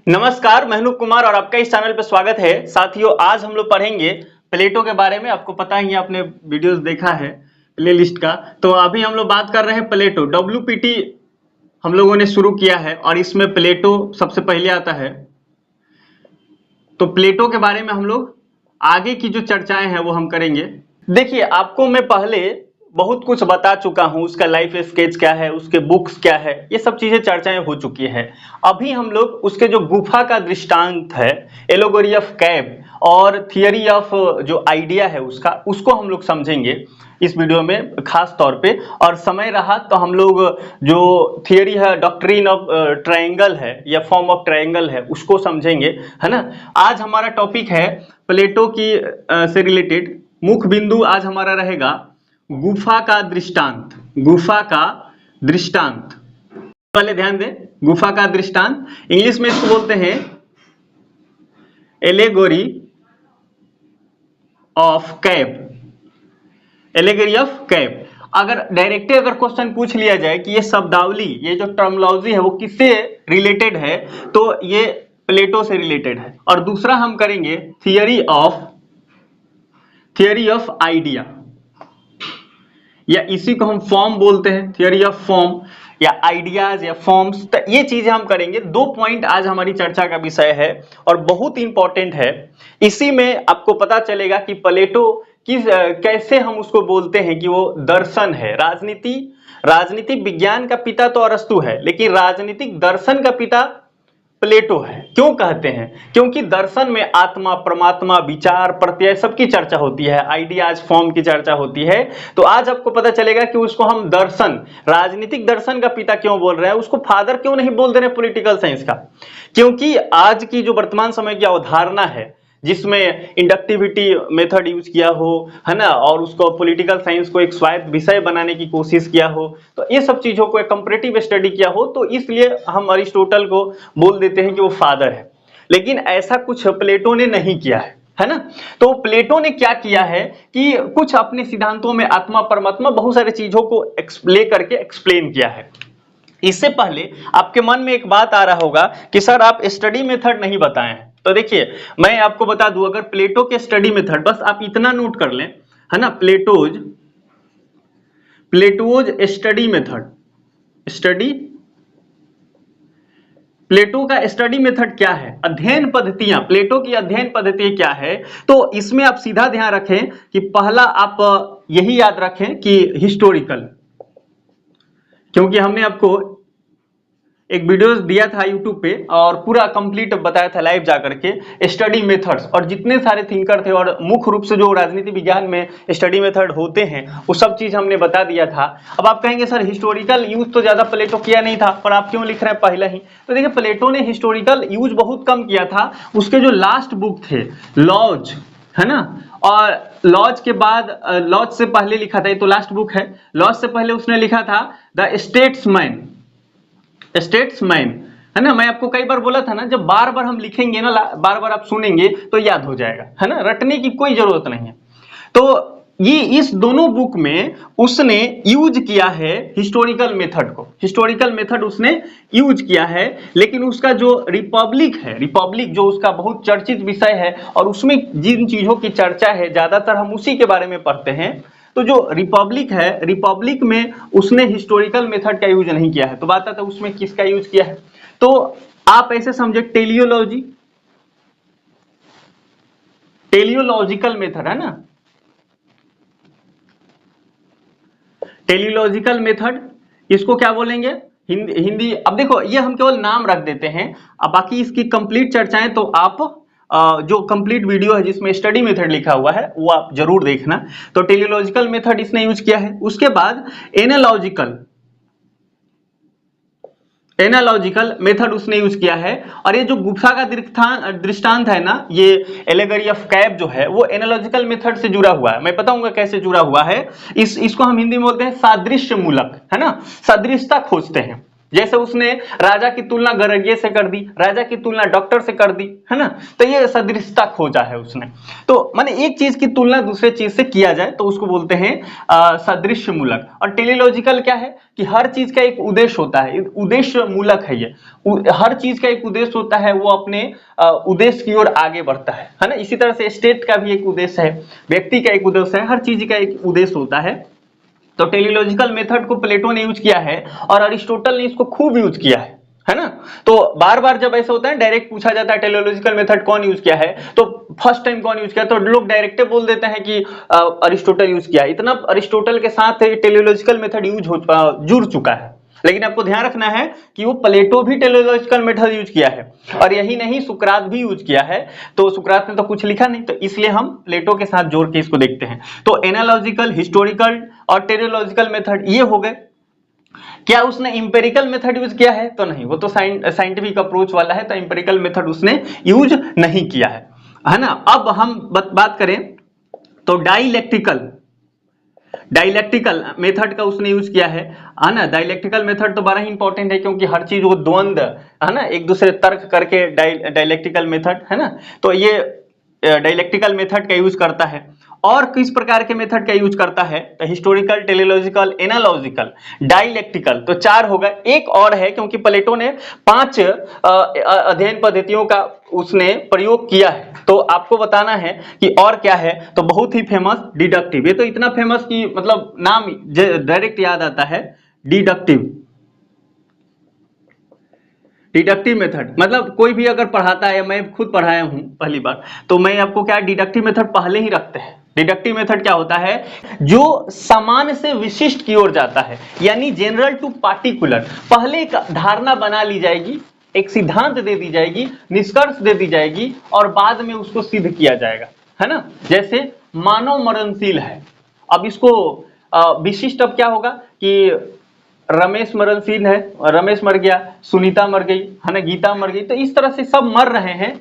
नमस्कार, मैं अनूप कुमार और आपका इस चैनल पर स्वागत है। साथियों, आज हम लोग पढ़ेंगे प्लेटो के बारे में। आपको पता ही है, आपने वीडियोस देखा है प्ले लिस्ट का। तो अभी हम लोग बात कर रहे हैं प्लेटो। WPT हम लोगों ने शुरू किया है और इसमें प्लेटो सबसे पहले आता है। तो प्लेटो के बारे में हम लोग आगे की जो चर्चाएं हैं वो हम करेंगे। देखिए, आपको मैं पहले बहुत कुछ बता चुका हूं, उसका लाइफ स्केच क्या है, उसके बुक्स क्या है, ये सब चीजें चर्चाएं हो चुकी है। अभी हम लोग उसके जो गुफा का दृष्टांत है, एलोगोरी ऑफ कैव और थियरी ऑफ जो आइडिया है उसको हम लोग समझेंगे इस वीडियो में खास तौर पे। और समय रहा तो हम लोग जो थियरी है डॉक्ट्रिन ऑफ ट्रायंगल है या फॉर्म ऑफ ट्रायंगल है उसको समझेंगे, है ना। आज हमारा टॉपिक है प्लेटो की से रिलेटेड। मुख्य बिंदु आज हमारा रहेगा गुफा का दृष्टांत। गुफा का दृष्टांत पहले ध्यान दें। गुफा का दृष्टांत इंग्लिश में इसको बोलते हैं allegory of cave. Allegory of cave. अगर डायरेक्टली अगर क्वेश्चन पूछ लिया जाए कि ये शब्दावली, ये जो टर्मिनोलॉजी है वो किससे रिलेटेड है, तो ये प्लेटो से रिलेटेड है। और दूसरा हम करेंगे थियरी ऑफ आइडिया, या इसी को हम फॉर्म बोलते हैं, थियरी ऑफ फॉर्म या आइडियाज या फॉर्म्स। तो ये चीजें हम करेंगे। 2 पॉइंट आज हमारी चर्चा का विषय है और बहुत इंपॉर्टेंट है। इसी में आपको पता चलेगा कि प्लेटो कैसे हम उसको बोलते हैं कि वो दर्शन है। राजनीतिक विज्ञान का पिता तो अरस्तु है, लेकिन राजनीतिक दर्शन का पिता प्लेटो है। क्यों कहते हैं? क्योंकि दर्शन में आत्मा, परमात्मा, विचार, प्रत्यय सबकी चर्चा होती है, आइडियाज, फॉर्म की चर्चा होती है। तो आज आपको पता चलेगा कि उसको हम दर्शन, राजनीतिक दर्शन का पिता क्यों बोल रहे हैं, उसको फादर क्यों नहीं बोल दे रहे पॉलिटिकल साइंस का। क्योंकि आज की जो वर्तमान समय की अवधारणा है जिसमें इंडक्टिविटी मेथड यूज किया हो, है ना, और उसको पॉलिटिकल साइंस को एक स्वायत्त विषय बनाने की कोशिश किया हो, तो ये सब चीजों को एक कंपैरेटिव स्टडी किया हो, तो इसलिए हम अरिस्टोटल को बोल देते हैं कि वो फादर है। लेकिन ऐसा कुछ प्लेटो ने नहीं किया है ना। तो प्लेटो ने क्या किया है कि कुछ अपने सिद्धांतों में आत्मा, परमात्मा, बहुत सारी चीजों को लेकर के एक्सप्लेन किया है। इससे पहले आपके मन में एक बात आ रहा होगा कि सर आप स्टडी मेथड नहीं बताए हैं। तो देखिए, मैं आपको बता दूं, अगर प्लेटो के स्टडी मेथड, बस आप इतना नोट कर लें, है ना, प्लेटोज स्टडी मेथड। प्लेटो का स्टडी मेथड क्या है, अध्ययन पद्धतियां, प्लेटो की अध्ययन पद्धति क्या है। तो इसमें आप सीधा ध्यान रखें कि पहला आप यही याद रखें कि हिस्टोरिकल, क्योंकि हमने आपको एक वीडियो दिया था यूट्यूब पे और पूरा कंप्लीट बताया था लाइव जाकर के स्टडी मेथड्स, और जितने सारे थिंकर थे और मुख्य रूप से जो राजनीति विज्ञान में स्टडी मेथड होते हैं वो सब चीज हमने बता दिया था। अब आप कहेंगे सर हिस्टोरिकल यूज तो ज्यादा प्लेटो किया नहीं था, पर आप क्यों लिख रहे हैं पहले ही? तो देखिए, प्लेटो ने हिस्टोरिकल यूज बहुत कम किया था। उसके जो लास्ट बुक थे लॉज, है ना, और लॉज के बाद, लॉज से पहले लिखा था, ये तो लास्ट बुक है, लॉज से पहले उसने लिखा था द स्टेट्समैन, है ना। मैं आपको कई बार बोला था ना, जब बार बार हम लिखेंगे ना, बार बार आप सुनेंगे तो याद हो जाएगा, है ना, रटने की कोई जरूरत नहीं है। तो ये इस दोनों बुक में उसने यूज किया है हिस्टोरिकल मेथड को, हिस्टोरिकल मेथड उसने यूज किया है। लेकिन उसका जो रिपब्लिक है, रिपब्लिक जो उसका बहुत चर्चित विषय है और उसमें जिन चीजों की चर्चा है ज्यादातर हम उसी के बारे में पढ़ते हैं, तो जो रिपब्लिक है, रिपब्लिक में उसने हिस्टोरिकल मेथड का यूज नहीं किया है। तो बात आता है उसमें किसका यूज किया है, तो आप ऐसे समझे टेलियोलॉजिकल मेथड, है ना, टेलियोलॉजिकल मेथड, इसको क्या बोलेंगे हिंदी। अब देखो, ये हम केवल नाम रख देते हैं, अब बाकी इसकी कंप्लीट चर्चाएं तो आप जो कंप्लीट वीडियो है जिसमें स्टडी मेथड लिखा हुआ है वो आप जरूर देखना। तो टेलियोलॉजिकल मेथड इसने यूज किया है। उसके बाद एनालॉजिकल मेथड उसने यूज किया है। और ये जो गुफा का दृष्टांत है ना, ये एलेगोरी ऑफ कैव जो है वो एनालॉजिकल मेथड से जुड़ा हुआ है। मैं बताऊंगा कैसे जुड़ा हुआ है। इसको हम हिंदी में बोलते हैं सादृश्य मूलक, है ना, सदृशता खोजते हैं। जैसे उसने राजा की तुलना गरगे से कर दी, राजा की तुलना डॉक्टर से कर दी, है ना, तो ये सदृशता खोजा है उसने। तो माने एक चीज की तुलना दूसरे चीज से किया जाए तो उसको बोलते हैं सदृश्य मूलक। और टेलीलॉजिकल क्या है कि हर चीज का एक उद्देश्य होता है, उद्देश्य मूलक है ये, हर चीज का एक उद्देश्य होता है, वो अपने उद्देश्य की ओर आगे बढ़ता है ना। इसी तरह से स्टेट का भी एक उद्देश्य है, व्यक्ति का एक उद्देश्य है, हर चीज का एक उद्देश्य होता है। तो टेलीलॉजिकल मेथड को प्लेटो ने यूज किया है और अरिस्टोटल ने इसको खूब यूज किया है ना। तो बार बार जब ऐसा होता है डायरेक्ट पूछा जाता है टेलीलॉजिकल मेथड कौन यूज किया है, तो फर्स्ट टाइम कौन यूज किया, तो लोग डायरेक्ट बोल देते हैं कि अरिस्टोटल यूज किया। इतना अरिस्टोटल के साथ टेलीलॉजिकल मेथड जुड़ चुका है। लेकिन आपको ध्यान रखना है कि वो प्लेटो भी टेलीलॉजिकल मेथड यूज किया है, और यही नहीं सुकरात भी यूज किया है। तो सुकरात ने तो कुछ लिखा नहीं, तो इसलिए हम प्लेटो के साथ जोड़ के इसको देखते हैं। तो एनालॉजिकल, हिस्टोरिकल और टेलीलॉजिकल मेथड ये हो गए। क्या उसने इंपेरिकल मेथड यूज किया है, तो नहीं, वो तो साइंटिफिक अप्रोच वाला है, तो इंपेरिकल मेथड उसने यूज नहीं किया है ना। अब हम बात करें तो डाइलेक्ट्रिकल मेथड का उसने यूज किया है ना। डाइलेक्ट्रिकल मेथड तो बड़ा ही इंपॉर्टेंट है, क्योंकि हर चीज वो द्वंद्व है ना, एक दूसरे तर्क करके डाइलेक्ट्रिकल मेथड है ना। तो ये डाइलेक्ट्रिकल मेथड का यूज करता है। और किस प्रकार के मेथड का यूज करता है, तो हिस्टोरिकल, टेलीलॉजिकल, एनालॉजिकल, डाइलेक्ट्रिकल, तो 4 हो गए। एक और है, क्योंकि प्लेटो ने 5 अध्ययन पद्धतियों का उसने प्रयोग किया है, तो आपको बताना है कि और क्या है। तो बहुत ही फेमस डिडक्टिव, ये तो इतना फेमस कि मतलब नाम डायरेक्ट याद आता है, डिडक्टिव मेथड। मतलब कोई भी अगर पढ़ाता है, मैं खुद पढ़ाया हूं पहली बार, तो मैं आपको क्या डिडक्टिव मेथड पहले ही रखते हैं। डिडक्टिव मेथड क्या होता है, जो सामान्य से विशिष्ट की ओर जाता है, यानी जनरल टू पार्टिकुलर। पहले एक धारणा बना ली जाएगी, एक सिद्धांत दे दी जाएगी, निष्कर्ष दे दी जाएगी, और बाद में उसको सिद्ध किया जाएगा, है ना। जैसे मानव मरणशील है, अब इसको विशिष्ट अब क्या होगा कि रमेश मरणशील है, रमेश मर गया, सुनीता मर गई, है ना, गीता मर गई, तो इस तरह से सब मर रहे हैं।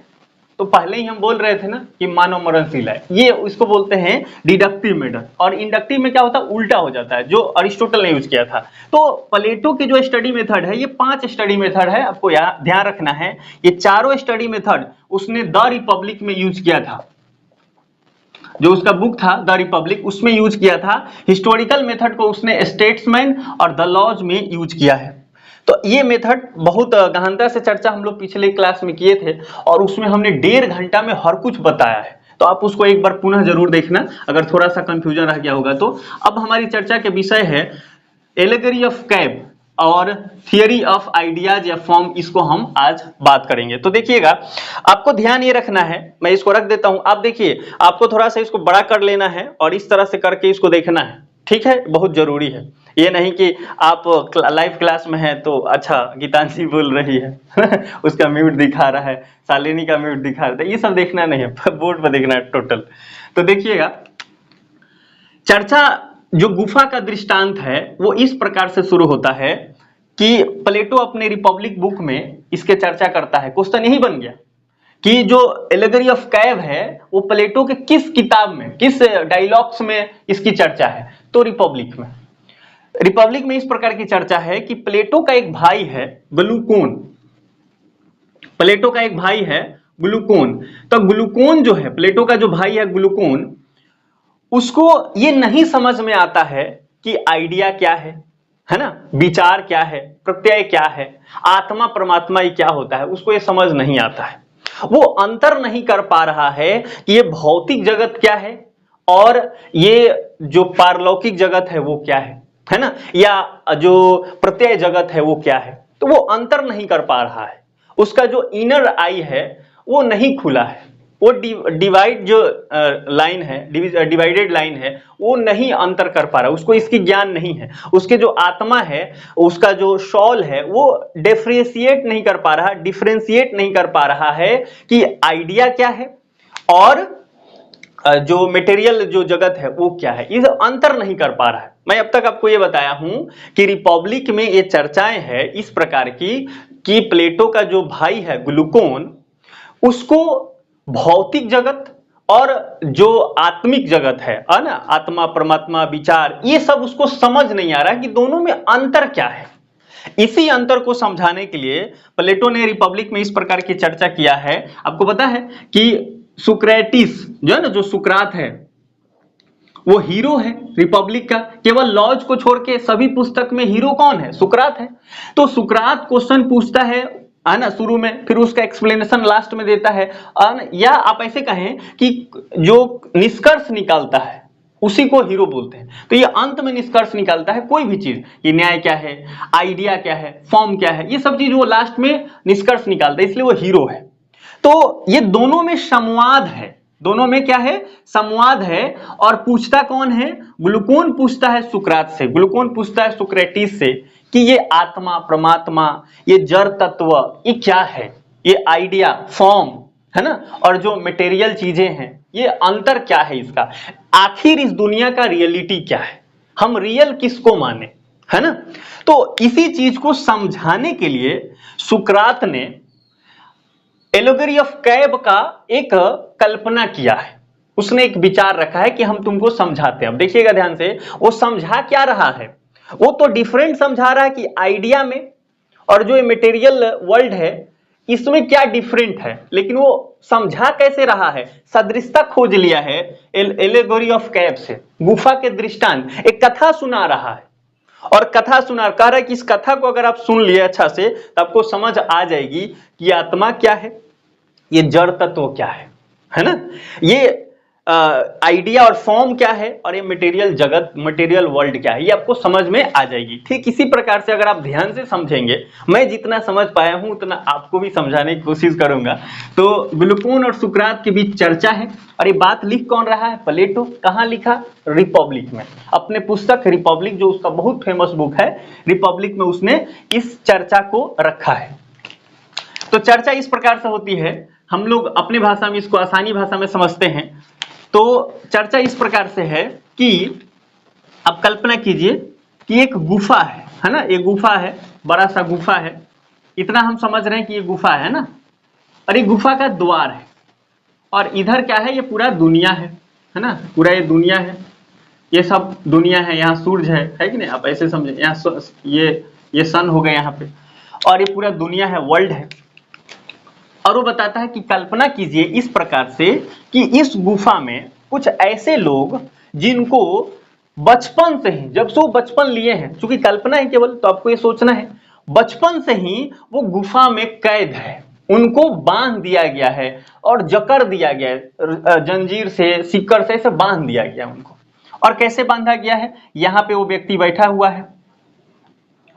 तो पहले ही हम बोल रहे थे ना कि मानव मरणशील है, ये इसको बोलते हैं डिडक्टिव मेथड। और इंडक्टिव में क्या होता है, उल्टा हो जाता है, जो अरिस्टोटल ने यूज किया था। तो प्लेटो की जो स्टडी मेथड है, ये 5 स्टडी मेथड है, आपको ध्यान रखना है। ये चारों स्टडी मेथड उसने द रिपब्लिक में यूज किया था, जो उसका बुक था द रिपब्लिक, उसमें यूज किया था। हिस्टोरिकल मेथड को उसने स्टेट्समैन और द लॉज में यूज किया है। तो ये मेथड बहुत गहनता से चर्चा हम लोग पिछले क्लास में किए थे, और उसमें हमने 1.5 घंटा में हर कुछ बताया है। तो आप उसको एक बार पुनः जरूर देखना, अगर थोड़ा सा कंफ्यूजन रह गया होगा तो। अब हमारी चर्चा के विषय है एलेगरी ऑफ कैब और थियरी ऑफ आइडियाज या फॉर्म, इसको हम आज बात करेंगे। तो देखिएगा, आपको ध्यान ये रखना है, मैं इसको रख देता हूं। आप देखिए, आपको थोड़ा सा इसको बड़ा कर लेना है और इस तरह से करके इसको देखना है, ठीक है, बहुत जरूरी है। ये नहीं कि आप लाइव क्लास में हैं तो अच्छा गीतांशी बोल रही है उसका म्यूट दिखा रहा है, शालिनी का म्यूट दिखा रहा है, ये सब देखना नहीं है, बोर्ड पर देखना है टोटल। तो देखिएगा, चर्चा जो गुफा का दृष्टांत है वो इस प्रकार से शुरू होता है कि प्लेटो अपने रिपब्लिक बुक में इसके चर्चा करता है। क्वेश्चन यही बन गया कि जो एलेगरी ऑफ कैव है वो प्लेटो के किस किताब में, किस डायलॉग्स में इसकी चर्चा है, तो रिपब्लिक में। रिपब्लिक में इस प्रकार की चर्चा है कि प्लेटो का एक भाई है ग्लूकोन, प्लेटो का एक भाई है ग्लूकोन। तो ग्लूकोन जो है, प्लेटो का जो भाई है ग्लूकोन, उसको ये नहीं समझ में आता है कि आइडिया क्या है ना, विचार क्या है, प्रत्यय क्या है, आत्मा परमात्मा ये क्या होता है, उसको ये समझ नहीं आता है। वो अंतर नहीं कर पा रहा है कि ये भौतिक जगत क्या है और ये जो पारलौकिक जगत है वो क्या है ना, या जो प्रत्यय जगत है वो क्या है। तो वो अंतर नहीं कर पा रहा है, उसका जो इनर आई है वो नहीं खुला है, वो डिवाइड जो लाइन है, डिवाइडेड लाइन है, वो नहीं अंतर कर पा रहा, उसको इसकी ज्ञान नहीं है। उसके जो आत्मा है, उसका जो शॉल है, वो डिफरेंशिएट नहीं कर पा रहा, डिफरेंशिएट नहीं कर पा रहा है कि आइडिया क्या है और जो मटेरियल जो जगत है वो क्या है, ये अंतर नहीं कर पा रहा है। मैं अब तक आपको ये बताया हूं कि रिपब्लिक में ये चर्चाएं हैं इस प्रकार की कि प्लेटो का जो भाई है ग्लूकोन, उसको भौतिक जगत और जो आत्मिक जगत है ना, आत्मा परमात्मा विचार, ये सब उसको समझ नहीं आ रहा है कि दोनों में अंतर क्या है। इसी अंतर को समझाने के लिए प्लेटो ने रिपब्लिक में इस प्रकार की चर्चा किया है। आपको पता है कि सुक्रेटिस जो है ना, जो सुकरात है वो हीरो है रिपब्लिक का। केवल लॉज को छोड़ के सभी पुस्तक में हीरो कौन है? सुकरात है। तो सुकरात क्वेश्चन पूछता है ना शुरू में, फिर उसका एक्सप्लेनेशन लास्ट में देता है। या आप ऐसे कहें कि जो निष्कर्ष निकालता है उसी को हीरो बोलते हैं। तो ये अंत में निष्कर्ष निकालता है कोई भी चीज, ये न्याय क्या है, आइडिया क्या है, फॉर्म क्या है, ये सब चीज वो लास्ट में निष्कर्ष निकालता है, इसलिए वो हीरो है। तो ये दोनों में संवाद है, दोनों में क्या है? संवाद है। और पूछता कौन है? ग्लूकोन पूछता है सुकरात से, ग्लूकोन पूछता है सुक्रेटिस से कि ये आत्मा, परमात्मा, ये जड़ तत्व, ये क्या है? ये आइडिया, फॉर्म है ना, और जो मटेरियल चीजें हैं, ये अंतर क्या है इसका? आखिर इस दुनिया का रियलिटी क्या है? हम रियल किसको माने, है ना? तो इसी चीज को समझाने के लिए सुकरात ने एलेगरी ऑफ कैब का एक कल्पना किया है। उसने एक विचार रखा है कि हम तुमको समझाते हैं। अब देखिएगा ध्यान से, वो समझा क्या रहा है? वो तो डिफरेंट समझा रहा है कि आइडिया में और जो मटेरियल वर्ल्ड है इसमें क्या डिफरेंट है, लेकिन वो समझा कैसे रहा है? सदृशता खोज लिया है एलेगरी ऑफ कैब से, गुफा के दृष्टांत, एक कथा सुना रहा है। और कथा सुना कह रहा है कि इस कथा को अगर आप सुन लिए अच्छा से तो आपको समझ आ जाएगी कि आत्मा क्या है, ये जड़ तत्व क्या है ना, ये आइडिया और फॉर्म क्या है, और ये मटेरियल जगत, मटेरियल वर्ल्ड क्या है, ये आपको समझ में आ जाएगी। ठीक इसी प्रकार से अगर आप ध्यान से समझेंगे, मैं जितना समझ पाया हूं उतना आपको भी समझाने की कोशिश करूंगा। तो ग्लूकोन और सुकरात के बीच चर्चा है, और ये बात लिख कौन रहा है? प्लेटो। कहाँ लिखा? रिपब्लिक में, अपने पुस्तक रिपब्लिक, जो उसका बहुत फेमस बुक है, रिपब्लिक में उसने इस चर्चा को रखा है। तो चर्चा इस प्रकार से होती है, हम लोग अपनी भाषा में इसको आसानी भाषा में समझते हैं। तो चर्चा इस प्रकार से है कि अब कल्पना कीजिए कि एक गुफा है ना, एक गुफा है, बड़ा सा गुफा है, इतना हम समझ रहे हैं कि ये गुफा है ना, और ये गुफा का द्वार है, और इधर क्या है? ये पूरा दुनिया है ना, पूरा ये दुनिया है, ये सब दुनिया है। यहाँ सूरज है कि नहीं? आप ऐसे समझे, यहाँ ये सन हो गए यहाँ पे, और ये पूरा दुनिया है, वर्ल्ड है। और वो बताता है कि कल्पना कीजिए इस प्रकार से कि इस गुफा में कुछ ऐसे लोग जिनको बचपन से ही, जब से वो बचपन लिए हैं, क्योंकि कल्पना है केवल, तो आपको ये सोचना है बचपन से ही वो गुफा में कैद है, उनको बांध दिया गया है और जकड़ दिया गया है, जंजीर से, सिक्कर से ऐसे बांध दिया गया उनको। और कैसे बांधा गया है? यहाँ पे वो व्यक्ति बैठा हुआ है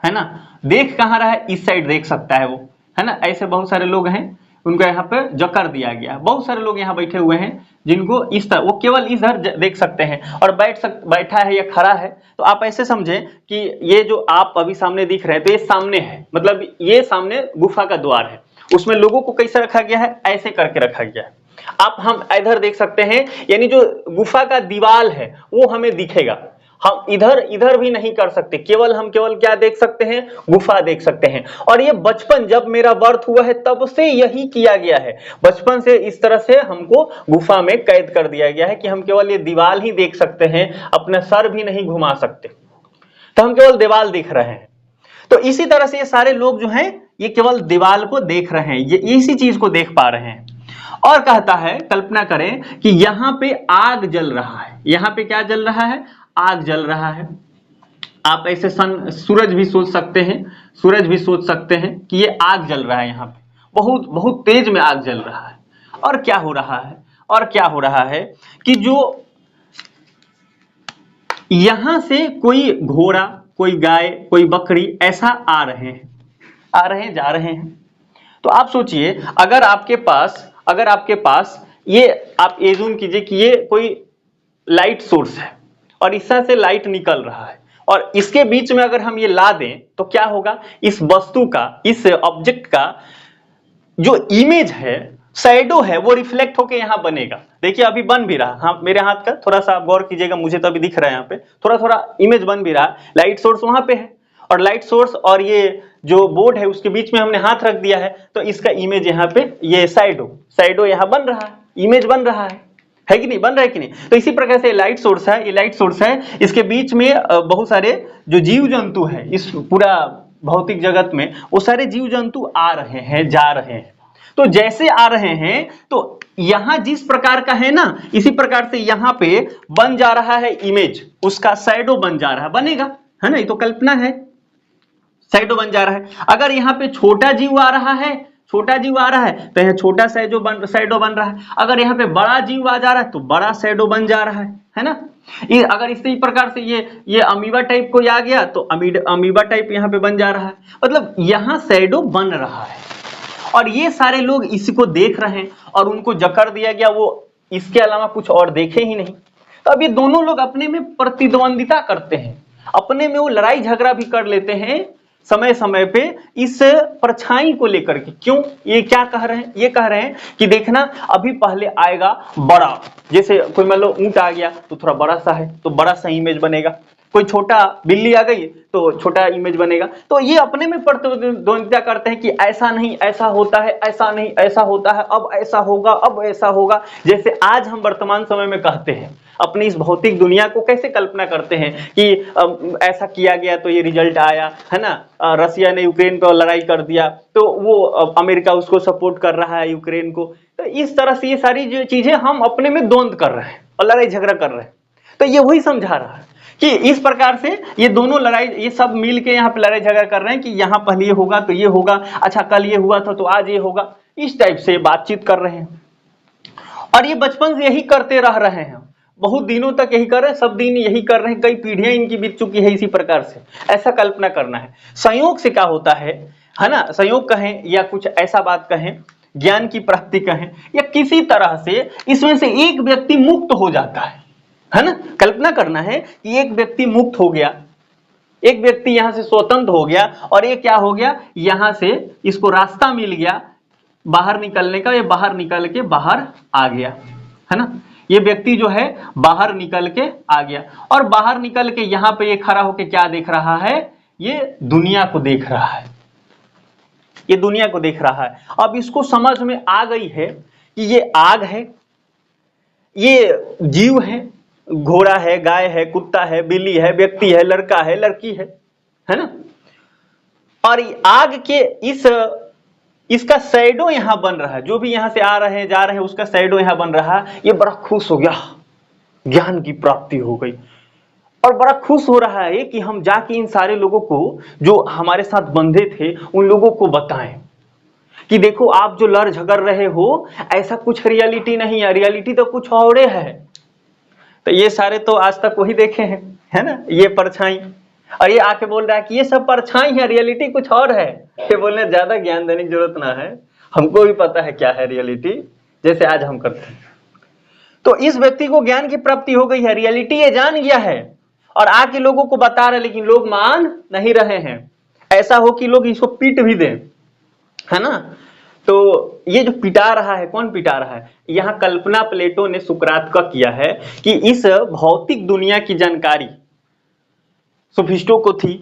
ना, देख कहाँ रहा है? इस साइड देख सकता है वो, है ना। ऐसे बहुत सारे लोग हैं, उनको यहाँ पे जकड़ दिया गया। बहुत सारे लोग यहाँ बैठे हुए हैं जिनको इस तरह, वो केवल इधर देख सकते हैं, और बैठा है या खड़ा है। तो आप ऐसे समझें कि ये जो आप अभी सामने दिख रहे हैं, तो ये सामने है, मतलब ये सामने गुफा का द्वार है, उसमें लोगों को कैसे रखा गया है? ऐसे करके रखा गया है। आप हम इधर देख सकते हैं, यानी जो गुफा का दीवार है वो हमें दिखेगा, हम इधर भी नहीं कर सकते, हम केवल क्या देख सकते हैं? गुफा देख सकते हैं। और ये बचपन, जब मेरा बर्थ हुआ है तब से यही किया गया है, बचपन से इस तरह से हमको गुफा में कैद कर दिया गया है कि हम केवल ये दीवार ही देख सकते हैं, अपना सर भी नहीं घुमा सकते, तो हम केवल दीवार देख रहे हैं। तो इसी तरह से ये सारे लोग जो हैं ये केवल दीवार को देख रहे हैं, ये इसी चीज को देख पा रहे हैं। और कहता है, कल्पना करें कि यहाँ पे आग जल रहा है, यहाँ पे क्या जल रहा है? आग जल रहा है। आप ऐसे सूरज भी सोच सकते हैं, सूरज भी सोच सकते हैं कि ये आग जल रहा है, यहाँ पे बहुत बहुत तेज में आग जल रहा है। और क्या हो रहा है? और क्या हो रहा है कि जो यहां से कोई घोड़ा, कोई गाय, कोई बकरी ऐसा आ रहे हैं, जा रहे हैं। तो आप सोचिए, अगर आपके पास ये, आप एज्यूम कीजिए कि ये कोई लाइट सोर्स है और इससे से लाइट निकल रहा है, और इसके बीच में अगर हम ये ला दें तो क्या होगा? इस वस्तु का, इस ऑब्जेक्ट का जो इमेज है, शैडो है, वो रिफ्लेक्ट होके यहाँ बनेगा। देखिए अभी बन भी रहा, हाँ मेरे हाथ का थोड़ा सा आप गौर कीजिएगा, मुझे तो अभी दिख रहा है यहाँ पे थोड़ा थोड़ा इमेज बन भी रहा। लाइट सोर्स वहां पे है, और लाइट सोर्स और ये जो बोर्ड है उसके बीच में हमने हाथ रख दिया है, तो इसका इमेज यहाँ पे, ये शैडो यहाँ बन रहा है, इमेज बन रहा है कि नहीं? बन रहा है कि नहीं? तो इसी प्रकार से लाइट सोर्स है, ये लाइट सोर्स है, इसके बीच में बहुत सारे जो जीव जंतु है, इस पूरा भौतिक जगत में वो सारे जीव जंतु आ रहे हैं, जा रहे हैं। तो जैसे आ रहे हैं तो यहां जिस प्रकार का है ना, इसी प्रकार से यहां पे बन जा रहा है इमेज, उसका शैडो बन जा रहा है, बनेगा, है ना, ये तो कल्पना है, शैडो बन जा रहा है। अगर यहाँ पे छोटा जीव आ रहा है, छोटा जीव आ रहा है तो यहाँ छोटा शैडो बन रहा है। अगर यहाँ पे बड़ा जीव आ जा रहा है तो बड़ा शैडो बन जा रहा है ना। अगर इसी प्रकार से ये अमीबा टाइप को आ गया तो अमीबा टाइप यहाँ पे बन जा रहा है, मतलब यहाँ शैडो बन रहा है। और ये सारे लोग इसी को देख रहे हैं और उनको जकड़ दिया गया, वो इसके अलावा कुछ और देखे ही नहीं। तो अब ये दोनों लोग अपने में प्रतिद्वंदिता करते हैं, अपने में वो लड़ाई झगड़ा भी कर लेते हैं समय समय पे इस परछाई को लेकर के। क्यों? ये क्या कह रहे हैं? ये कह रहे हैं कि देखना अभी पहले आएगा बड़ा, जैसे कोई मान लो ऊंट आ गया तो थोड़ा बड़ा सा है तो बड़ा सा इमेज बनेगा, कोई छोटा बिल्ली आ गई तो छोटा इमेज बनेगा। तो ये अपने में प्रतिद्वंदिता करते हैं कि ऐसा नहीं ऐसा होता है, ऐसा नहीं ऐसा होता है, अब ऐसा होगा, अब ऐसा होगा। जैसे आज हम वर्तमान समय में कहते हैं, अपनी इस भौतिक दुनिया को कैसे कल्पना करते हैं कि ऐसा किया गया तो ये रिजल्ट आया, है ना, रसिया ने यूक्रेन पर लड़ाई कर दिया तो वो अमेरिका उसको सपोर्ट कर रहा है यूक्रेन को। तो इस तरह से ये सारी जो चीजें हम अपने में द्वंद्व कर रहे हैं और लड़ाई झगड़ा कर रहे हैं। तो ये वही समझा रहा है कि इस प्रकार से ये दोनों लड़ाई, ये सब मिल के यहाँ पे लड़ाई झगड़ा कर रहे हैं कि यहाँ पहले ये होगा तो ये होगा, अच्छा कल ये हुआ था तो आज ये होगा, इस टाइप से बातचीत कर रहे हैं। और ये बचपन से यही करते रह रहे हैं, बहुत दिनों तक यही कर रहे हैं, सब दिन यही कर रहे हैं, कई पीढ़ियां इनकी बीत चुकी है इसी प्रकार से। ऐसा कल्पना करना है। संयोग से क्या होता है ना, संयोग कहें या कुछ ऐसा बात कहें, ज्ञान की प्राप्ति कहें, या किसी तरह से इसमें से एक व्यक्ति मुक्त हो जाता है ना। कल्पना करना है कि एक व्यक्ति मुक्त हो गया, एक व्यक्ति यहां से स्वतंत्र हो गया और ये क्या हो गया, यहां से इसको रास्ता मिल गया बाहर निकलने का, ये बाहर निकल के बाहर आ गया, है ना। ये व्यक्ति जो है बाहर निकल के आ गया और बाहर निकल के यहाँ पे ये खड़ा होके क्या देख रहा है, ये दुनिया को देख रहा है, ये दुनिया को देख रहा है। अब इसको समझ में आ गई है कि ये आग है, ये जीव है, घोड़ा है, गाय है, कुत्ता है, बिल्ली है, व्यक्ति है, लड़का है, लड़की है ना। और आग के इसका शैडो यहां बन रहा है, जो भी यहां से आ रहे हैं जा रहे हैं उसका शैडो यहां बन रहा है। ये बड़ा खुश हो गया, ज्ञान की प्राप्ति हो गई, और बड़ा खुश हो रहा है कि हम जाके इन सारे लोगों को जो हमारे साथ बंधे थे उन लोगों को बताएं कि देखो आप जो लड़ झगड़ रहे हो ऐसा कुछ रियलिटी नहीं है, रियलिटी तो कुछ और है। तो ये सारे तो आज तक वही देखे हैं, है ना, ये परछाई, और ये आके बोल रहा है कि ये सब परछाई है, रियलिटी कुछ और है। ये बोलने ज्यादा ज्ञान देने की जरूरत ना है, हमको भी पता है क्या है रियलिटी, जैसे आज हम करते हैं। तो इस व्यक्ति को ज्ञान की प्राप्ति हो गई है, रियलिटी ये जान गया है और आके लोगों को बता रहे, लेकिन लोग मान नहीं रहे हैं। ऐसा हो कि लोग इसको पीट भी दें, है ना। तो ये जो पिटा रहा है, कौन पिटा रहा है, यहां कल्पना प्लेटो ने सुकरात का किया है कि इस भौतिक दुनिया की जानकारी सोफिस्टों को थी,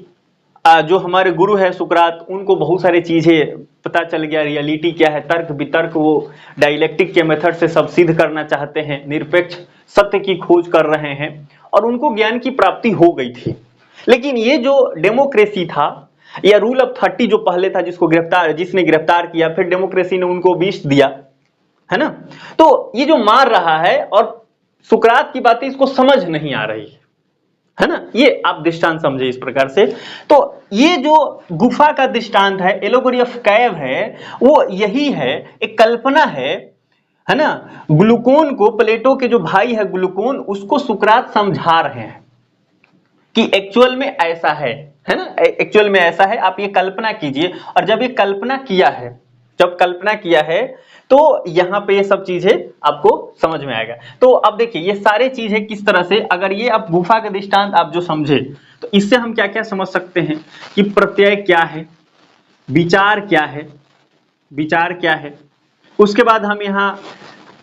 जो हमारे गुरु है सुकरात, उनको बहुत सारी चीजें पता चल गया, रियलिटी क्या है, तर्क वितर्क वो डायलेक्टिक के मेथड से सब सिद्ध करना चाहते हैं, निरपेक्ष सत्य की खोज कर रहे हैं और उनको ज्ञान की प्राप्ति हो गई थी। लेकिन ये जो डेमोक्रेसी था या रूल ऑफ 30 जो पहले था, जिसने गिरफ्तार किया, फिर डेमोक्रेसी ने उनको विष दिया, है ना। तो ये जो मार रहा है और सुकरात की बातें इसको समझ नहीं आ रही है ना। ये आप दृष्टांत समझे इस प्रकार से। तो ये जो गुफा का दृष्टांत है, एलोगोरी ऑफ कैव है, वो यही है, एक कल्पना है ना। ग्लूकोन को, प्लेटो के जो भाई है ग्लूकोन, उसको सुकरात समझा रहे हैं कि एक्चुअल में ऐसा है ना, एक्चुअल में ऐसा है, आप ये कल्पना कीजिए। और जब ये कल्पना किया है, जब कल्पना किया है तो यहां पे ये सब चीजें आपको समझ में आएगा। तो अब देखिए ये सारे चीजें किस तरह से, अगर ये आप गुफा का दृष्टांत आप जो समझे तो इससे हम क्या क्या समझ सकते हैं कि प्रत्यय क्या है, विचार क्या है, विचार क्या है, उसके बाद हम यहाँ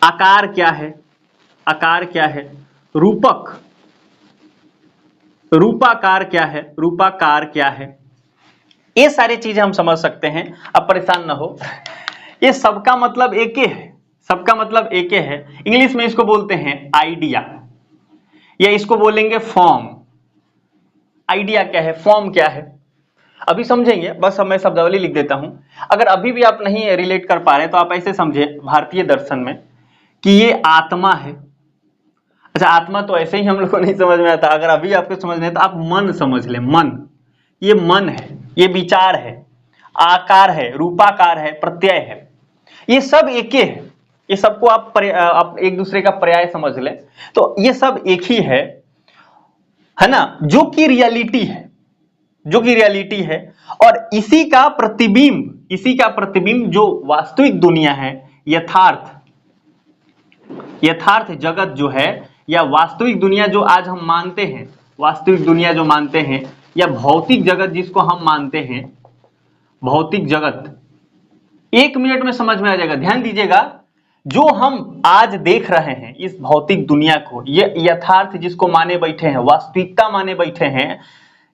आकार क्या है, आकार क्या है, रूपक, रूपाकार क्या है, रूपाकार क्या है, ये सारी चीजें हम समझ सकते हैं। अब परेशान ना हो, ये सबका मतलब एक ही है, सबका मतलब एक ही है। इंग्लिश में इसको बोलते हैं आइडिया, या इसको बोलेंगे फॉर्म। आइडिया क्या है, फॉर्म क्या है। अभी समझेंगे, बस अब मैं शब्दावली लिख देता हूं। अगर अभी भी आप नहीं रिलेट कर पा रहे तो आप ऐसे समझे भारतीय दर्शन में कि ये आत्मा है। अच्छा, आत्मा तो ऐसे ही हम लोग को नहीं समझ में आता, अगर अभी आपको समझ में तो आप मन समझ ले। मन, ये मन है, ये विचार है, आकार है, रूपाकार है, प्रत्यय है, ये सब एक ही है। ये सबको आप एक दूसरे का पर्याय समझ लें तो ये सब एक ही है ना, जो कि रियलिटी है, जो कि रियलिटी है। और इसी का प्रतिबिंब, इसी का प्रतिबिंब जो वास्तविक दुनिया है, यथार्थ जगत जो है, या वास्तविक दुनिया जो आज हम मानते हैं, वास्तविक दुनिया जो मानते हैं, या भौतिक जगत जिसको हम मानते हैं, भौतिक जगत, 1 मिनट में समझ में आ जाएगा। ध्यान दीजिएगा, जो हम आज देख रहे हैं इस भौतिक दुनिया को, ये यथार्थ जिसको माने बैठे हैं, वास्तविकता माने बैठे हैं,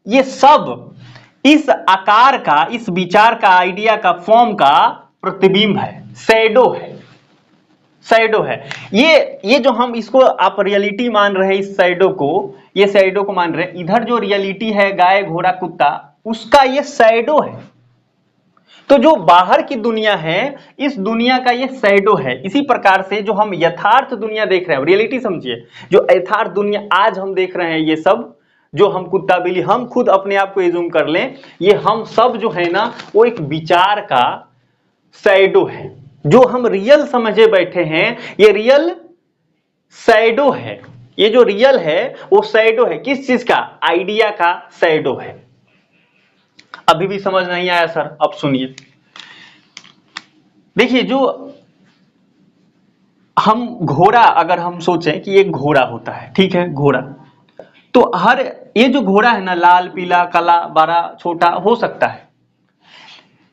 ये सब इस आकार का, इस विचार का, आइडिया का, फॉर्म का प्रतिबिंब है, शैडो है, शैडो है। ये जो हम इसको आप रियलिटी मान रहे हैं, इस शैडो को, ये शैडो को मान रहे हैं, इधर जो रियलिटी है गाय घोड़ा कुत्ता, उसका ये शैडो है। तो जो बाहर की दुनिया है, इस दुनिया का ये शैडो है। इसी प्रकार से जो हम यथार्थ दुनिया देख रहे हैं, रियलिटी समझिए, जो यथार्थ दुनिया आज हम देख रहे हैं, ये सब जो हम कुत्ता बिल्ली, हम खुद अपने आप को एज्यूम कर लें, ये हम सब जो है ना, वो एक विचार का शैडो है। जो हम रियल समझे बैठे हैं, ये रियल शैडो है। ये जो रियल है वो शैडो है। किस चीज का? आइडिया का शैडो है। अभी भी समझ नहीं आया सर? अब सुनिए, देखिए, जो हम घोड़ा, अगर हम सोचें कि एक घोड़ा होता है, ठीक है, घोड़ा, तो हर ये जो घोड़ा है ना, लाल पीला काला बड़ा छोटा हो सकता है।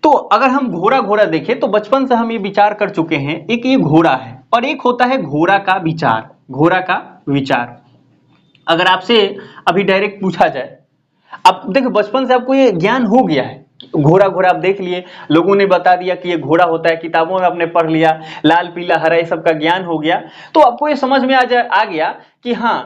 तो अगर हम घोड़ा देखें तो बचपन से हम ये विचार कर चुके हैं, एक ये घोड़ा है और एक होता है घोड़ा का विचार, घोड़ा का विचार। अगर आपसे अभी डायरेक्ट पूछा जाए, अब देखो बचपन से आपको ये ज्ञान हो गया है, घोड़ा आप देख लिए, लोगों ने बता दिया कि ये घोड़ा होता है, किताबों में आपने पढ़ लिया, लाल पीला हरा, ये सब का ज्ञान हो गया, तो आपको ये समझ में आ गया कि हाँ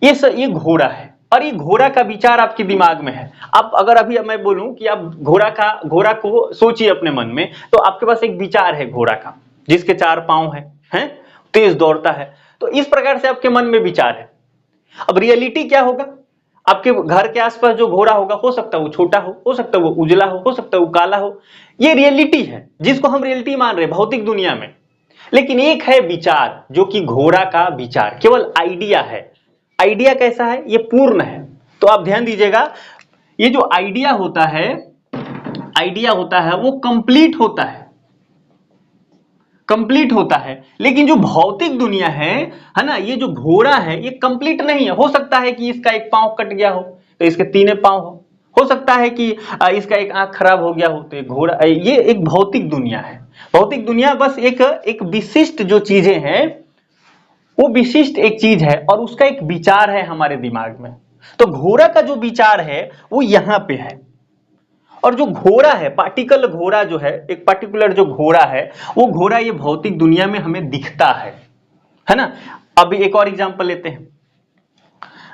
ये घोड़ा है और ये घोड़ा का विचार आपके दिमाग में है। अब अगर अभी मैं बोलूं कि आप घोड़ा को सोचिए अपने मन में, तो आपके पास एक विचार है घोड़ा का, जिसके 4 पांव हैं, तेज दौड़ता है, तो इस प्रकार से आपके मन में विचार है। अब रियलिटी क्या होगा? आपके घर के आसपास जो घोड़ा होगा, हो सकता है वो छोटा हो सकता है वो उजला हो सकता है वो काला हो। ये रियलिटी है जिसको हम रियलिटी मान रहे हैं भौतिक दुनिया में। लेकिन एक है विचार, जो कि घोड़ा का विचार केवल आइडिया है। आइडिया कैसा है? ये पूर्ण है। तो आप ध्यान दीजिएगा, ये जो आइडिया होता है वो कंप्लीट होता है, लेकिन जो भौतिक दुनिया है ना, ये जो घोड़ा है ये कंप्लीट नहीं है। हो सकता है कि इसका एक पांव कट गया हो तो इसके 3 पांव हो सकता है कि इसका एक आंख खराब हो गया हो, तो घोड़ा, ये एक भौतिक दुनिया है। भौतिक दुनिया बस एक विशिष्ट जो चीजें हैं, वो विशिष्ट एक चीज है और उसका एक विचार है हमारे दिमाग में। तो घोड़ा का जो विचार है वो यहां पे है, और जो घोड़ा है, पार्टिकल घोड़ा जो है, एक पर्टिकुलर जो घोड़ा है, वो घोड़ा ये भौतिक दुनिया में हमें दिखता है ना। अभी एक और एग्जांपल लेते हैं।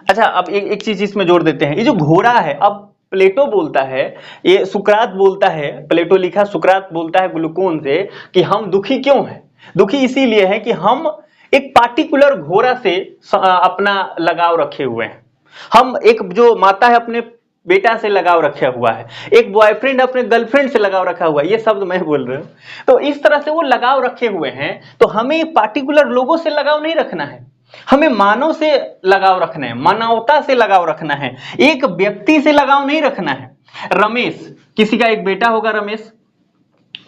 अच्छा, अब एक चीज इसमें जोड़ देते हैं। ये जो घोड़ा है, अब प्लेटो बोलता है, ये सुकरात बोलता है, प्लेटो लिखा, सुकरात बोलता है ग्लूकोन से कि हम दुखी क्यों हैं? दुखी इसीलिए है कि हम एक पार्टिकुलर घोड़ा से अपना लगाव रखे हुए हैं। हम एक जो माता है अपने बेटा से लगाव रखा हुआ है, एक बॉयफ्रेंड अपने गर्लफ्रेंड से लगाव रखा हुआ है, ये शब्द मैं बोल रहा हूं। तो इस तरह से वो लगाव रखे हुए हैं। तो हमें पार्टिकुलर लोगों से लगाव नहीं रखना है, हमें मानव से लगाव रखना है, मानवता से लगाव रखना है, एक व्यक्ति से लगाव नहीं रखना है। रमेश, किसी का एक बेटा होगा रमेश,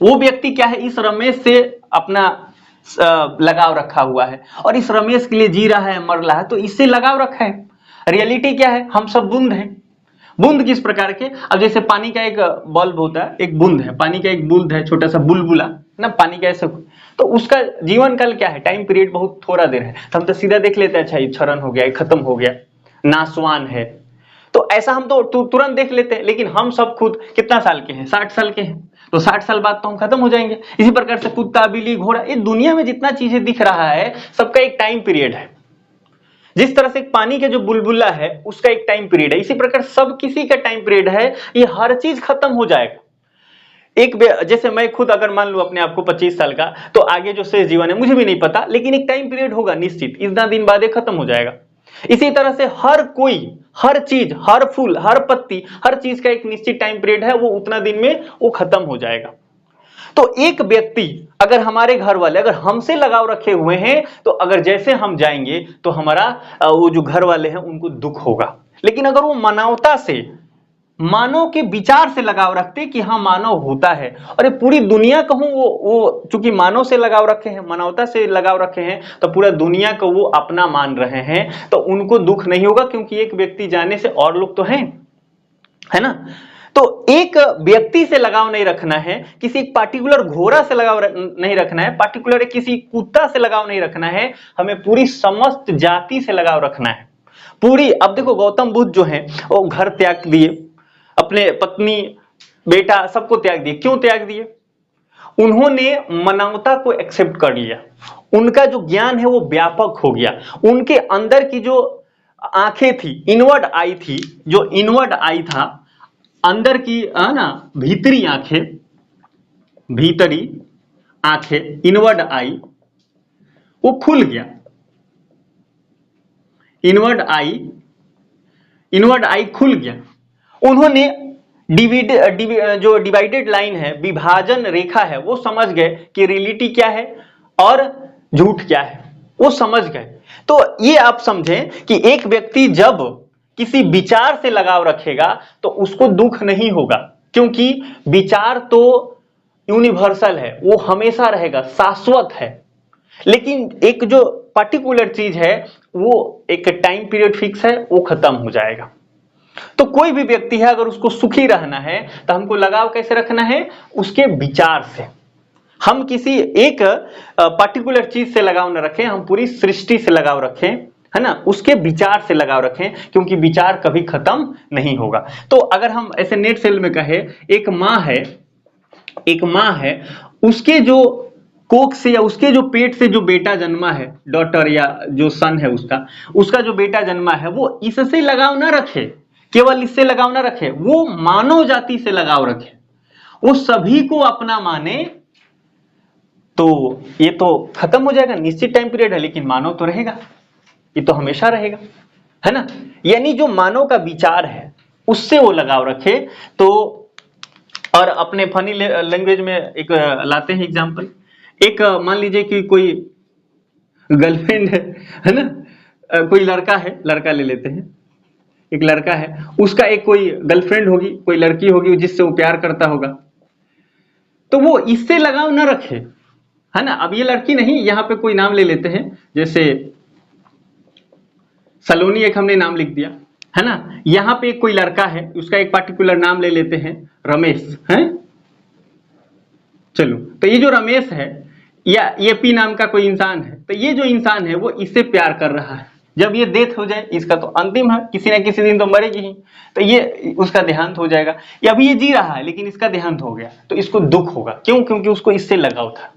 वो व्यक्ति क्या है, इस रमेश से अपना लगाव रखा हुआ है और इस रमेश के लिए जी रहा है, मर रहा है, तो इससे लगाव रखा है। रियलिटी क्या है? हम सब बूंद हैं। बूंद किस प्रकार के? अब जैसे पानी का एक बल्ब होता है, एक बूंद है, पानी का एक बूंद है, छोटा सा बुलबुला ना, पानी का ऐसा, तो उसका जीवन काल क्या है? टाइम पीरियड बहुत थोड़ा देर है। तो हम तो सीधा देख लेते हैं, अच्छा ये क्षरण हो गया, ये खत्म हो गया, नासवान है, तो ऐसा हम तो तुरंत देख लेते हैं। लेकिन हम सब खुद कितना साल के हैं? 60 साल के हैं, तो 60 साल बाद तो हम खत्म हो जाएंगे। इसी प्रकार से कुत्ता बिल्ली घोड़ा, ये दुनिया में जितना चीजें दिख रहा है, सबका एक टाइम पीरियड है। जिस तरह से पानी का जो बुलबुला है उसका एक टाइम पीरियड है, इसी प्रकार सब किसी का टाइम पीरियड है, ये हर चीज खत्म हो जाएगा। जैसे मैं खुद अगर मान लूं अपने आप को 25 साल का, तो आगे जो शेष जीवन है मुझे भी नहीं पता, लेकिन एक टाइम पीरियड होगा निश्चित, इतना दिन बाद ये खत्म हो जाएगा। इसी तरह से हर कोई, हर चीज, हर फूल, हर पत्ती, हर चीज का एक निश्चित टाइम पीरियड है, वो उतना दिन में वो खत्म हो जाएगा। तो एक व्यक्ति अगर हमारे घर वाले अगर हमसे लगाव रखे हुए हैं, तो अगर जैसे हम जाएंगे तो हमारा वो जो घर वाले हैं उनको दुख होगा। लेकिन अगर वो मानवता से, मानव के विचार से लगाव रखते कि हाँ मानव होता है, और ये पूरी दुनिया कहूं वो चूंकि मानव से लगाव रखे हैं, मानवता से लगाव रखे हैं, तो पूरा दुनिया को वो अपना मान रहे हैं, तो उनको दुख नहीं होगा, क्योंकि एक व्यक्ति जाने से और लोग तो हैं, है ना। तो एक व्यक्ति से लगाव नहीं रखना है, किसी पार्टिकुलर घोड़ा से लगाव नहीं रखना है, पार्टिकुलर किसी कुत्ता से लगाव नहीं रखना है, हमें पूरी समस्त जाति से लगाव रखना है, पूरी। अब देखो गौतम बुद्ध जो है वो घर त्याग दिए, अपने पत्नी बेटा सबको त्याग दिए। क्यों त्याग दिए? उन्होंने मानवता को एक्सेप्ट कर लिया, उनका जो ज्ञान है वो व्यापक हो गया, उनके अंदर की जो आंखें थी, इनवर्ड आई थी, जो इनवर्ड आई था अंदर की ना भीतरी आंखें, भीतरी आंखें, इनवर्ड आई, वो खुल गया। इनवर्ड आई खुल गया। उन्होंने जो डिवाइडेड लाइन है, विभाजन रेखा है, वो समझ गए कि रियलिटी क्या है और झूठ क्या है, वो समझ गए। तो ये आप समझें कि एक व्यक्ति जब किसी विचार से लगाव रखेगा तो उसको दुख नहीं होगा, क्योंकि विचार तो यूनिवर्सल है, वो हमेशा रहेगा, शाश्वत है। लेकिन एक जो पर्टिकुलर चीज है वो एक टाइम पीरियड फिक्स है, वो खत्म हो जाएगा। तो कोई भी व्यक्ति है अगर उसको सुखी रहना है तो हमको लगाव कैसे रखना है? उसके विचार से। हम किसी एक पर्टिकुलर चीज से लगाव न रखें, हम पूरी सृष्टि से लगाव रखें, है ना, उसके विचार से लगाव रखें, क्योंकि विचार कभी खत्म नहीं होगा। तो अगर हम ऐसे नेट सेल में कहे, एक माँ है, उसके जो कोख से या उसके जो पेट से जो बेटा जन्मा है, डॉटर या जो सन है उसका जो बेटा जन्मा है, वो इससे लगाव ना रखे, केवल इससे लगाव ना रखे, वो मानव जाति से लगाव रखे, वो सभी को अपना माने, तो ये तो खत्म हो जाएगा। निश्चित टाइम पीरियड है, लेकिन मानव तो रहेगा, ये तो हमेशा रहेगा, है ना। यानी जो मानव का विचार है उससे वो लगाव रखे। तो और अपने फनी लैंग्वेज में एक लाते हैं एग्जांपल। एक मान लीजिए कि कोई गर्लफ्रेंड है ना, कोई लड़का है, लड़का ले लेते हैं, एक लड़का है, उसका एक कोई गर्लफ्रेंड होगी, कोई लड़की होगी जिससे वो प्यार करता होगा, तो वो इससे लगाव न रखे, है ना। अब ये लड़की नहीं, यहाँ पे कोई नाम ले लेते हैं, जैसे सलोनी एक हमने नाम लिख दिया, है ना। यहाँ पे कोई लड़का है, उसका एक पार्टिकुलर नाम ले लेते हैं, रमेश है। चलो, तो ये जो रमेश है या ये पी नाम का कोई इंसान है, तो ये जो इंसान है वो इससे प्यार कर रहा है। जब ये डेथ हो जाए, इसका तो अंतिम है, किसी ना किसी दिन तो मरेगी ही, तो ये उसका देहांत हो जाएगा। या अभी ये जी रहा है लेकिन इसका देहांत हो गया, तो इसको दुख होगा। क्यों? क्योंकि उसको इससे लगाव था।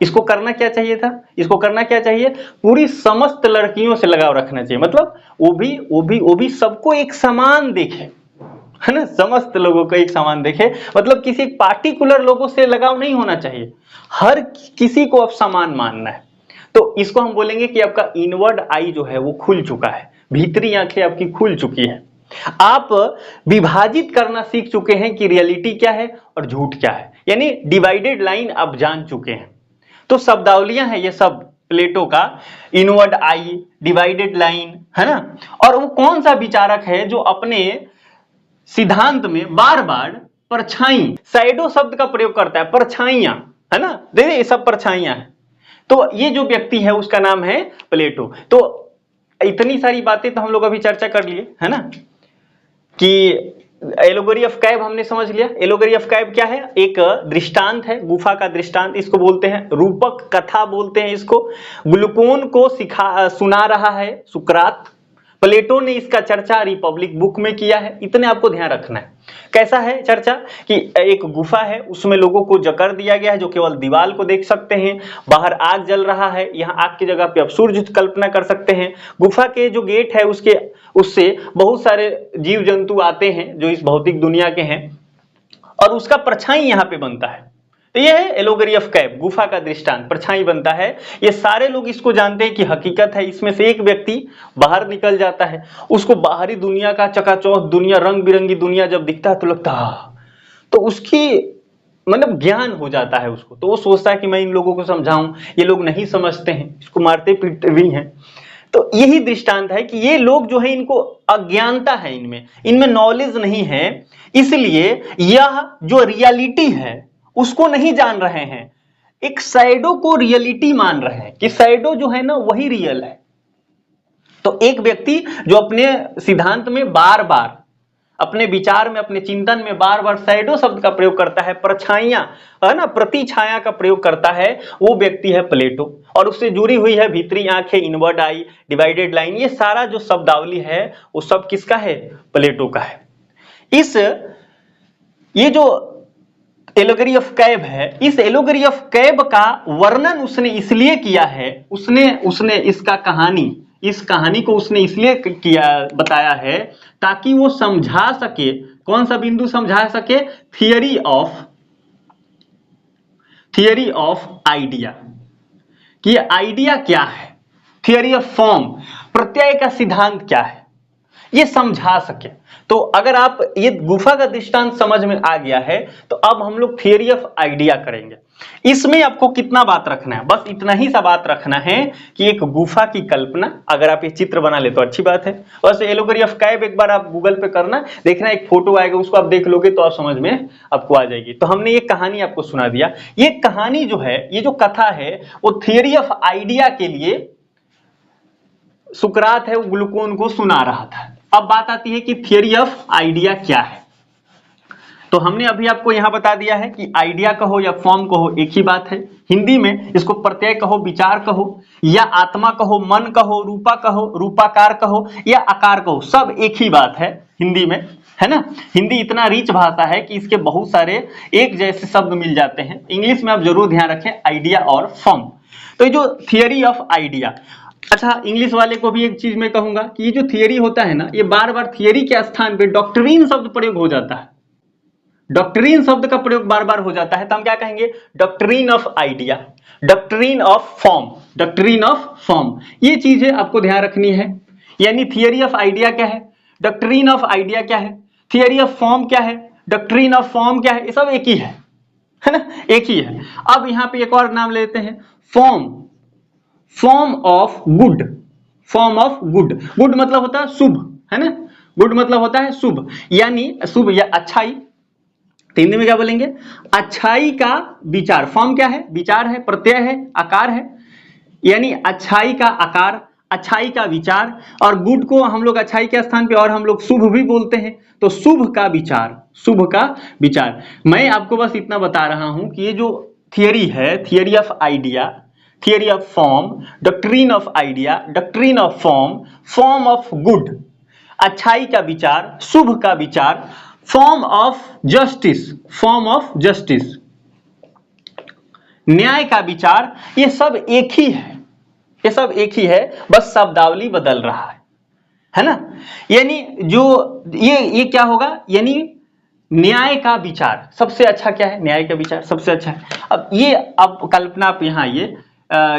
इसको करना क्या चाहिए था? इसको करना क्या चाहिए? पूरी समस्त लड़कियों से लगाव रखना चाहिए, मतलब वो भी सबको एक समान देखे, है ना, समस्त लोगों को एक समान देखे, मतलब किसी पार्टिकुलर लोगों से लगाव नहीं होना चाहिए, हर किसी को अब समान मानना है। तो इसको हम बोलेंगे कि आपका इनवर्ड आई जो है वो खुल चुका है, भीतरी आंखें आपकी खुल चुकी है, आप विभाजित करना सीख चुके हैं कि रियलिटी क्या है और झूठ क्या है, यानी डिवाइडेड लाइन आप जान चुके हैं। तो शब्दावलियां हैं ये सब प्लेटो का, इनवर्ड आई, डिवाइडेड लाइन, है ना। और वो कौन सा विचारक है जो अपने सिद्धांत में बार बार परछाई, शैडो शब्द का प्रयोग करता है, परछाइयां, है ना, देखिए ये सब परछाइयां हैं। तो ये जो व्यक्ति है उसका नाम है प्लेटो। तो इतनी सारी बातें तो हम लोग अभी चर्चा कर लिए, है ना, कि एलोगरी ऑफ कैव हमने समझ लिया। एलोगरी ऑफ कैव क्या है? एक दृष्टांत है, गुफा का दृष्टांत इसको बोलते हैं, रूपक कथा बोलते हैं इसको। ग्लूकोन को सुना रहा है सुकरात, प्लेटो ने इसका चर्चा रिपब्लिक बुक में किया है। इतने आपको ध्यान रखना है। कैसा है चर्चा कि एक गुफा है, उसमें लोगों को जकड़ दिया गया है जो केवल दीवार को देख सकते हैं, बाहर आग जल रहा है, यहाँ आग की जगह पे आप सूर्य कल्पना कर सकते हैं। गुफा के जो गेट है उससे बहुत सारे जीव जंतु आते हैं जो इस भौतिक दुनिया के हैं, और उसका परछाई यहाँ पे बनता है। तो ये है एलोगरी ऑफ कैव, गुफा का दृष्टांत, परछाई बनता है। ये सारे लोग इसको जानते हैं कि हकीकत है। इसमें से एक व्यक्ति बाहर निकल जाता है, उसको बाहरी दुनिया का चकाचौंध दुनिया, रंग बिरंगी दुनिया जब दिखता है तो लगता है, तो उसकी मतलब ज्ञान हो जाता है उसको। तो वो सोचता है कि मैं इन लोगों को समझाऊं, ये लोग नहीं समझते हैं, इसको मारते पीटते भी हैं। तो यही दृष्टांत है कि ये लोग जो है इनको अज्ञानता है, इनमें नॉलेज नहीं है, इसलिए यह जो रियलिटी है उसको नहीं जान रहे हैं, एक शैडो को रियलिटी मान रहे हैं कि शैडो जो है ना वही रियल है। तो एक व्यक्ति जो अपने सिद्धांत में बार बार, अपने विचार में, अपने चिंतन में बार बार शैडो शब्द का प्रयोग करता है, परछाइयां है ना, प्रतिछाया का प्रयोग करता है, वो व्यक्ति है प्लेटो। और उससे जुड़ी हुई है भीतरी आंखें, इनवर्ड आई, डिवाइडेड लाइन, ये सारा जो शब्दावली है वो सब किसका है? प्लेटो का है। ये जो एलोगरी ऑफ कैव है, इस एलोगरी ऑफ कैव का वर्णन उसने इसलिए किया है, उसने इसका इस कहानी को उसने इसलिए किया, बताया है ताकि वो समझा सके, कौन सा बिंदु समझा सके? थियरी ऑफ आइडिया, कि आइडिया क्या है, थियरी ऑफ फॉर्म, प्रत्यय का सिद्धांत क्या है, ये समझा सके। तो अगर आप ये गुफा का दृष्टांत समझ में आ गया है तो अब हम लोग थियरी ऑफ आइडिया करेंगे। इसमें आपको कितना बात रखना है? बस इतना ही सा बात रखना है कि एक गुफा की कल्पना, अगर आप ये चित्र बना ले तो अच्छी बात है। बस एलोगरी ऑफ कैव एक बार आप गूगल पे करना, देखना एक फोटो आएगा, उसको आप देख लोगे तो आप समझ में आपको आ जाएगी। तो हमने ये कहानी आपको सुना दिया। ये कहानी जो है, ये जो कथा है, वो थियरी ऑफ आइडिया के लिए सुकरात है वो ग्लूकोन को सुना रहा था। अब बात आती है कि थियरी ऑफ आइडिया क्या है। तो हमने अभी आपको यहां बता दिया है कि आइडिया कहो या फॉर्म कहो एक ही बात है। हिंदी में इसको प्रत्यय कहो, विचार कहो, या आत्मा कहो, मन कहो, रूपा कहो, रूपाकार कहो, या आकार कहो, सब एक ही बात है हिंदी में, है ना। हिंदी इतना रिच भाषा है कि इसके बहुत सारे एक जैसे शब्द मिल जाते हैं। इंग्लिश में आप जरूर ध्यान रखें, आइडिया और फॉर्म। तो ये जो थियरी ऑफ आइडिया, अच्छा इंग्लिश वाले को भी एक चीज मैं कहूंगा कि ये जो थियरी होता है ना, ये बार बार थियरी के स्थान पे डॉक्ट्रिन शब्द प्रयोग हो जाता है, डॉक्ट्रिन शब्द का प्रयोग बार बार हो जाता है। तो हम क्या कहेंगे? Doctrine of idea, doctrine of form, doctrine of form, ये चीजें आपको ध्यान रखनी है। यानी थियरी ऑफ आइडिया क्या है, डॉक्ट्रिन ऑफ आइडिया क्या है, थियरी ऑफ फॉर्म क्या है, डॉक्ट्रिन ऑफ फॉर्म क्या है, ये सब एक ही है ना, एक ही है। अब यहां पे एक और नाम लेते हैं, form of good. Form of good, good मतलब होता है शुभ, है ना, गुड मतलब होता है शुभ, यानी शुभ या अच्छाई। हिंदी में क्या बोलेंगे? अच्छाई का विचार। फॉर्म क्या है? विचार है, प्रत्यय है, आकार है, यानी अच्छाई का आकार, अच्छाई का विचार। और गुड को हम लोग अच्छाई के स्थान पे और हम लोग शुभ भी बोलते हैं, तो शुभ का विचार, शुभ का विचार। मैं आपको बस इतना बता रहा हूं कि ये जो थियरी है, theory of idea, theory of form, doctrine of idea, doctrine of form, form of good, अच्छाई का विचार, शुभ का विचार, form of justice, form of justice, न्याय का विचार, ये सब एक ही है, ये सब एक ही है, बस शब्दावली बदल रहा है ना। यानी जो ये क्या होगा, यानी न्याय का विचार सबसे अच्छा क्या है? न्याय का विचार सबसे अच्छा है। अब ये, अब कल्पना आप यहाँ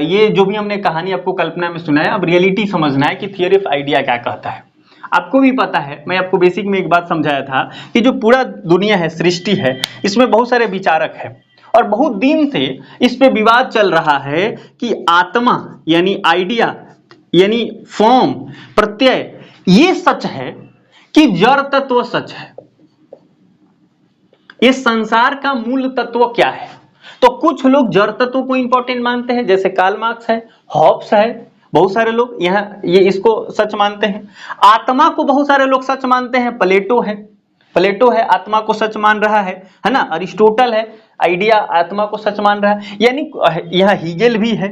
ये जो भी हमने कहानी आपको कल्पना में सुनाया, अब रियलिटी समझना है कि थियरी ऑफ आइडिया क्या कहता है। आपको भी पता है, मैं आपको बेसिक में एक बात समझाया था कि जो पूरा दुनिया है, सृष्टि है, इसमें बहुत सारे विचारक हैं और बहुत दिन से इस पे विवाद चल रहा है कि आत्मा यानी आइडिया यानी फॉर्म, प्रत्यय, ये सच है कि जड़ तत्व सच है, इस संसार का मूल तत्व क्या है। तो कुछ लोग जड़ तत्व को इंपॉर्टेंट मानते हैं, जैसे कार्ल मार्क्स है, हॉब्स है, बहुत सारे लोग यहाँ ये इसको सच मानते हैं। आत्मा को बहुत सारे लोग सच मानते हैं, प्लेटो है आत्मा को सच मान रहा है ना। अरिस्टोटल है, आइडिया आत्मा को सच मान रहा है। यानी यहाँ हीगेल भी है,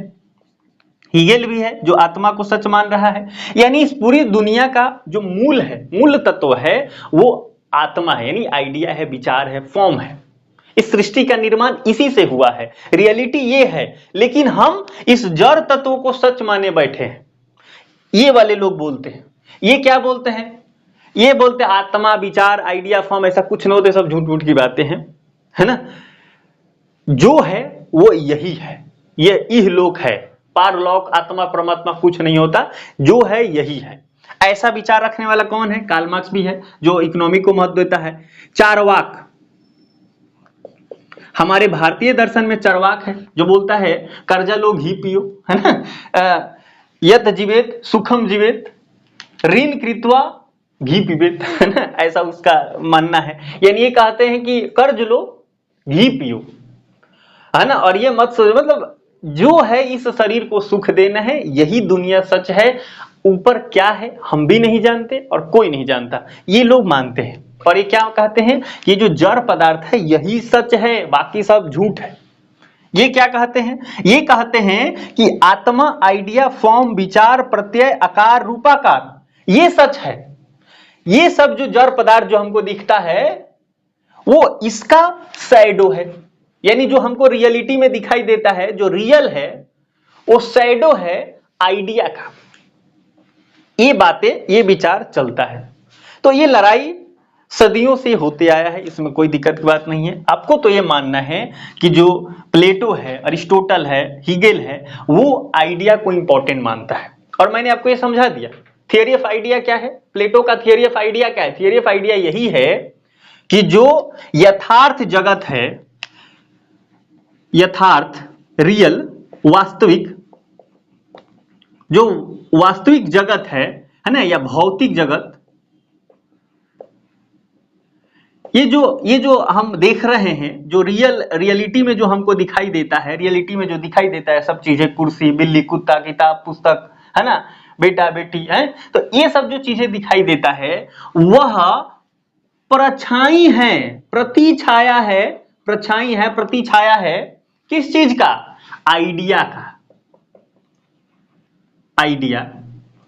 हीगेल भी है जो आत्मा को सच मान रहा है। यानी इस पूरी दुनिया का जो मूल है, मूल तत्व है, वो आत्मा है, यानी आइडिया है, विचार है, फॉर्म है। इस सृष्टि का निर्माण इसी से हुआ है, रियलिटी ये है। लेकिन हम इस जड़ तत्व को सच माने बैठे हैं। ये वाले लोग बोलते हैं, ये क्या बोलते हैं? ये बोलते हैं आत्मा, विचार, आइडिया, फॉर्म ऐसा कुछ न होते, सब झूठ झूठ की बातें हैं, है ना। जो है वो यही है, ये इहलोक है, पारलौक, आत्मा, परमात्मा कुछ नहीं होता, जो है यही है। ऐसा विचार रखने वाला कौन है? कार्ल मार्क्स भी है, जो इकोनॉमी को महत्व देता है। चार्वाक, हमारे भारतीय दर्शन में चार्वाक है जो बोलता है कर्जा लो घी पियो, है ना, यत जीवेत सुखम जीवेत ऋण कृत्वा घी पीबेत, है ना, ऐसा उसका मानना है। यानी ये कहते हैं कि कर्ज लो घी पियो, है ना, और ये मत सोचो, मतलब जो है इस शरीर को सुख देना है, यही दुनिया सच है। ऊपर क्या है हम भी नहीं जानते और कोई नहीं जानता, ये लोग मानते हैं। और ये क्या कहते हैं? ये जो जड़ पदार्थ है यही सच है, बाकी सब झूठ है। ये क्या कहते हैं? ये कहते हैं कि आत्मा, आइडिया, फॉर्म, विचार, प्रत्यय, आकार, रूपाकार, ये सच है। ये सब जो जड़ पदार्थ जो हमको दिखता है वो इसका शैडो है, यानी जो हमको रियलिटी में दिखाई देता है, जो रियल है वो शैडो है आइडिया का। ये बातें, ये विचार चलता है। तो ये लड़ाई सदियों से होते आया है, इसमें कोई दिक्कत की बात नहीं है। आपको तो ये मानना है कि जो प्लेटो है, अरिस्टोटल है, हीगेल है, वो आइडिया को इंपॉर्टेंट मानता है। और मैंने आपको ये समझा दिया थियरी ऑफ आइडिया क्या है। प्लेटो का थियरी ऑफ आइडिया क्या है? थियरी ऑफ आइडिया यही है कि जो यथार्थ जगत है, यथार्थ, रियल, वास्तविक, जो वास्तविक जगत है ना, या भौतिक जगत, ये जो हम देख रहे हैं, जो रियलिटी में जो हमको दिखाई देता है, रियलिटी में जो दिखाई देता है सब चीजें, कुर्सी, बिल्ली, कुत्ता, किताब, पुस्तक, है ना, बेटा, बेटी, है, तो ये सब जो चीजें दिखाई देता है वह परछाई है, प्रतिछाया है, परछाई है, प्रतिछाया है किस चीज का? आइडिया का। आइडिया,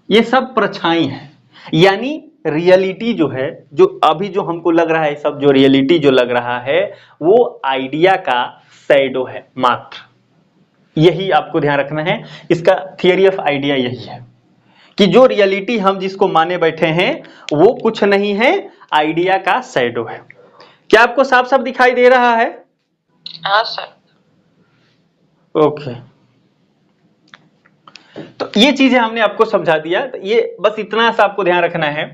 ये सब परछाई है। यानी रियलिटी जो है, जो अभी जो हमको लग रहा है, सब जो रियलिटी जो लग रहा है वो आइडिया का शैडो है मात्र। यही आपको ध्यान रखना है। इसका थियरी ऑफ आइडिया यही है कि जो रियलिटी हम जिसको माने बैठे हैं वो कुछ नहीं है, आइडिया का शैडो है। क्या आपको साफ साफ दिखाई दे रहा है? हाँ सर। ओके, तो ये चीजें हमने आपको समझा दिया। तो ये बस इतना सा आपको ध्यान रखना है।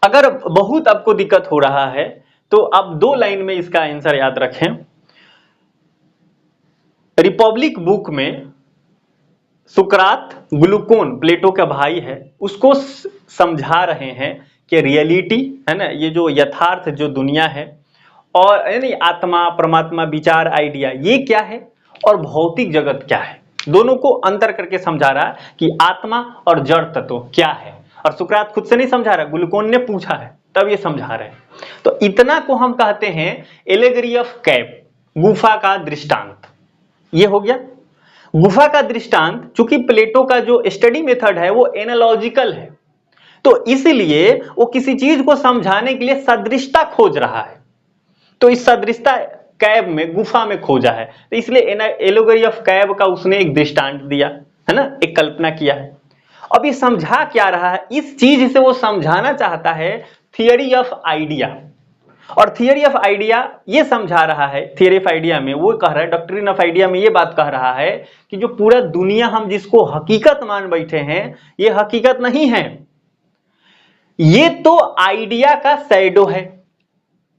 अगर बहुत आपको दिक्कत हो रहा है तो आप 2 लाइन में इसका आंसर याद रखें। रिपब्लिक बुक में सुकरात, ग्लूकोन, प्लेटो का भाई है, उसको समझा रहे हैं कि रियलिटी है ना, ये जो यथार्थ जो दुनिया है, और यानी आत्मा, परमात्मा, विचार, आइडिया, ये क्या है, और भौतिक जगत क्या है, दोनों को अंतर करके समझा रहा है कि आत्मा और जड़ तत्व क्या है। और सुकरात खुद से नहीं समझा रहा, ग्लूकोन ने पूछा है तब ये समझा रहे हैं। तो इतना को हम कहते हैं एलेगरी ऑफ कैव, गुफा का दृष्टांत। ये हो गया गुफा का दृष्टांत। चूंकि प्लेटो का जो स्टडी मेथड है वो एनालॉजिकल है, तो इसलिए वो किसी चीज को समझाने के लिए सदृशता खोज रहा है। तो इस सदृशता कैब में, गुफा में खोजा है, तो इसलिए एलेगरी ऑफ कैब का उसने एक दृष्टांत दिया है ना, एक कल्पना किया है। अब ये समझा क्या रहा है? इस चीज से वो समझाना चाहता है थियरी ऑफ आइडिया। और थियरी ऑफ आइडिया ये समझा रहा है, थियरी ऑफ आइडिया में वो कह रहा है, डॉक्ट्रिन ऑफ आइडिया में ये बात कह रहा है कि जो पूरा दुनिया हम जिसको हकीकत मान बैठे हैं ये हकीकत नहीं है, ये तो आइडिया का शैडो है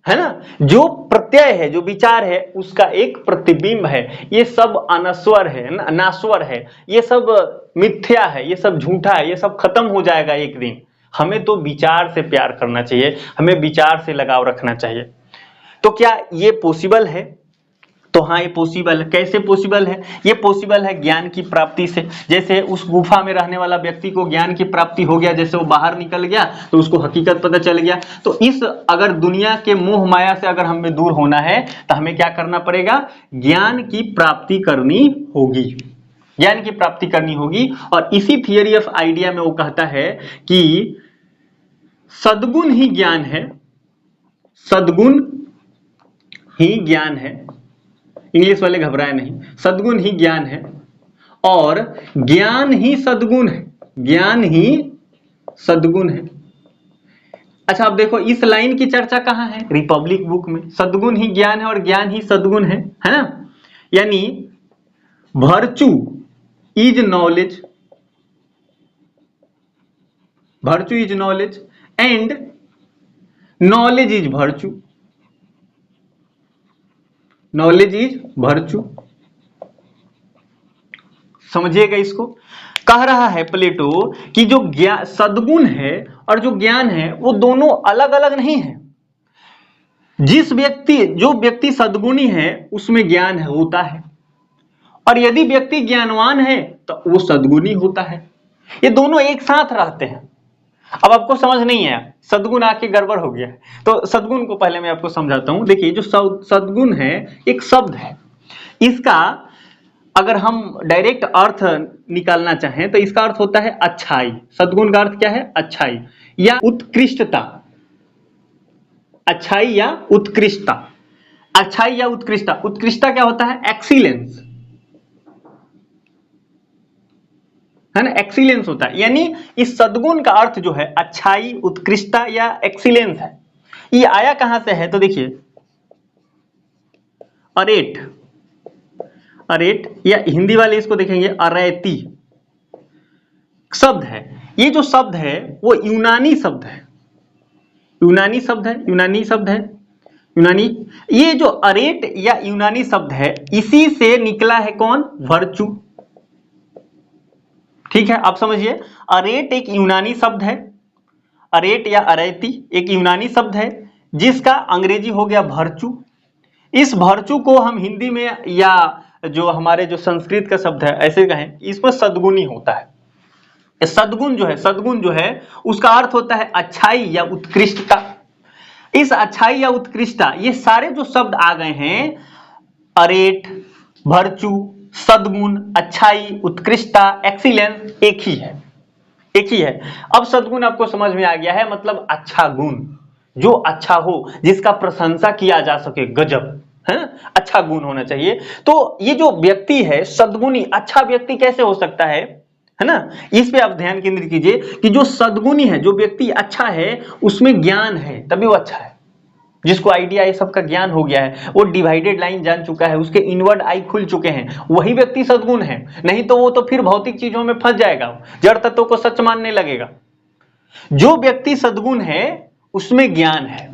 ना, जो प्रत्यय है, जो विचार है, उसका एक प्रतिबिंब है। ये सब अनस्वर है, नास्वर है, ये सब मिथ्या है, ये सब झूठा है, ये सब खत्म हो जाएगा एक दिन। हमें तो विचार से प्यार करना चाहिए, हमें विचार से लगाव रखना चाहिए। तो क्या ये पॉसिबल है? तो हाँ, ये पॉसिबल है। कैसे पॉसिबल है? ये पॉसिबल है ज्ञान की प्राप्ति से। जैसे उस गुफा में रहने वाला व्यक्ति को ज्ञान की प्राप्ति हो गया, जैसे वो बाहर निकल गया तो उसको हकीकत पता चल गया। तो इस अगर दुनिया के मोह माया से अगर हमें दूर होना है तो हमें क्या करना पड़ेगा? ज्ञान की प्राप्ति करनी होगी। ज्ञान की प्राप्ति करनी होगी। और इसी थियरी ऑफ आइडिया में वो कहता है कि सद्गुण ही ज्ञान है, सद्गुण ही ज्ञान है, इंग्लिश वाले घबराए नहीं, सद्गुण ही ज्ञान है और ज्ञान ही सद्गुण है, ज्ञान ही सद्गुण है। अच्छा अब देखो इस लाइन की चर्चा कहां है, रिपब्लिक बुक में। सद्गुण ही ज्ञान है और ज्ञान ही सद्गुण है ना। यानी virtue is knowledge, virtue is knowledge and knowledge is virtue, knowledge is virtue. समझिएगा इसको। कह रहा है प्लेटो कि जो ज्ञान सद्गुण है और जो ज्ञान है वो दोनों अलग अलग नहीं है। जो व्यक्ति सद्गुणी है उसमें ज्ञान होता है, और यदि व्यक्ति ज्ञानवान है तो वो सद्गुणी होता है। ये दोनों एक साथ रहते हैं। अब आपको समझ नहीं आया, सद्गुण आके गड़बड़ हो गया, तो सद्गुण को पहले मैं आपको समझाता हूं। देखिए जो सद्गुण है एक शब्द है, इसका अगर हम डायरेक्ट अर्थ निकालना चाहें तो इसका अर्थ होता है अच्छाई। सद्गुण का अर्थ क्या है, अच्छाई या उत्कृष्टता, अच्छाई या उत्कृष्टता, अच्छाई या उत्कृष्टता। उत्कृष्टता क्या होता है, एक्सीलेंस, है ना, एक्सीलेंस होता है। यानी इस सद्गुण का अर्थ जो है अच्छाई, उत्कृष्टता या एक्सीलेंस है। ये आया कहां से है, तो देखिए अरेट, अरेट या हिंदी वाले इसको देखेंगे अरैती शब्द है। ये जो शब्द है वो यूनानी शब्द है, यूनानी शब्द है, यूनानी शब्द है, यूनानी। ये जो अरेट या यूनानी शब्द है इसी से निकला है कौन, वर्चू। ठीक है, आप समझिए अरेट एक यूनानी शब्द है, अरेट या अरैती एक यूनानी शब्द है जिसका अंग्रेजी हो गया वर्चू। इस वर्चू को हम हिंदी में या जो हमारे जो संस्कृत का शब्द है ऐसे कहें, इसमें सद्गुणी होता है। सद्गुण जो है, सद्गुण जो है उसका अर्थ होता है अच्छाई या उत्कृष्टता। इस अच्छाई या उत्कृष्टता ये सारे जो शब्द आ गए हैं, अरेट, वर्चू, सद्गुण, अच्छाई, उत्कृष्टता, एक्सीलेंस, एक ही है, एक ही है। अब सद्गुण आपको समझ में आ गया है, मतलब अच्छा गुण, जो अच्छा हो, जिसका प्रशंसा किया जा सके, गजब, है ना, अच्छा गुण होना चाहिए। तो ये जो व्यक्ति है सद्गुणी, अच्छा व्यक्ति कैसे हो सकता है ना, इस पे आप ध्यान केंद्रित कीजिए कि जो सद्गुणी है, जो व्यक्ति अच्छा है उसमें ज्ञान है तभी वो अच्छा है। जिसको आइडिया ये सब का ज्ञान हो गया है, वो डिवाइडेड लाइन जान चुका है, उसके इनवर्ड आई खुल चुके हैं, वही व्यक्ति सद्गुण है। नहीं तो वो तो फिर भौतिक चीजों में फंस जाएगा, जड़ तत्वों को सच मानने लगेगा। जो व्यक्ति सद्गुण है उसमें ज्ञान है,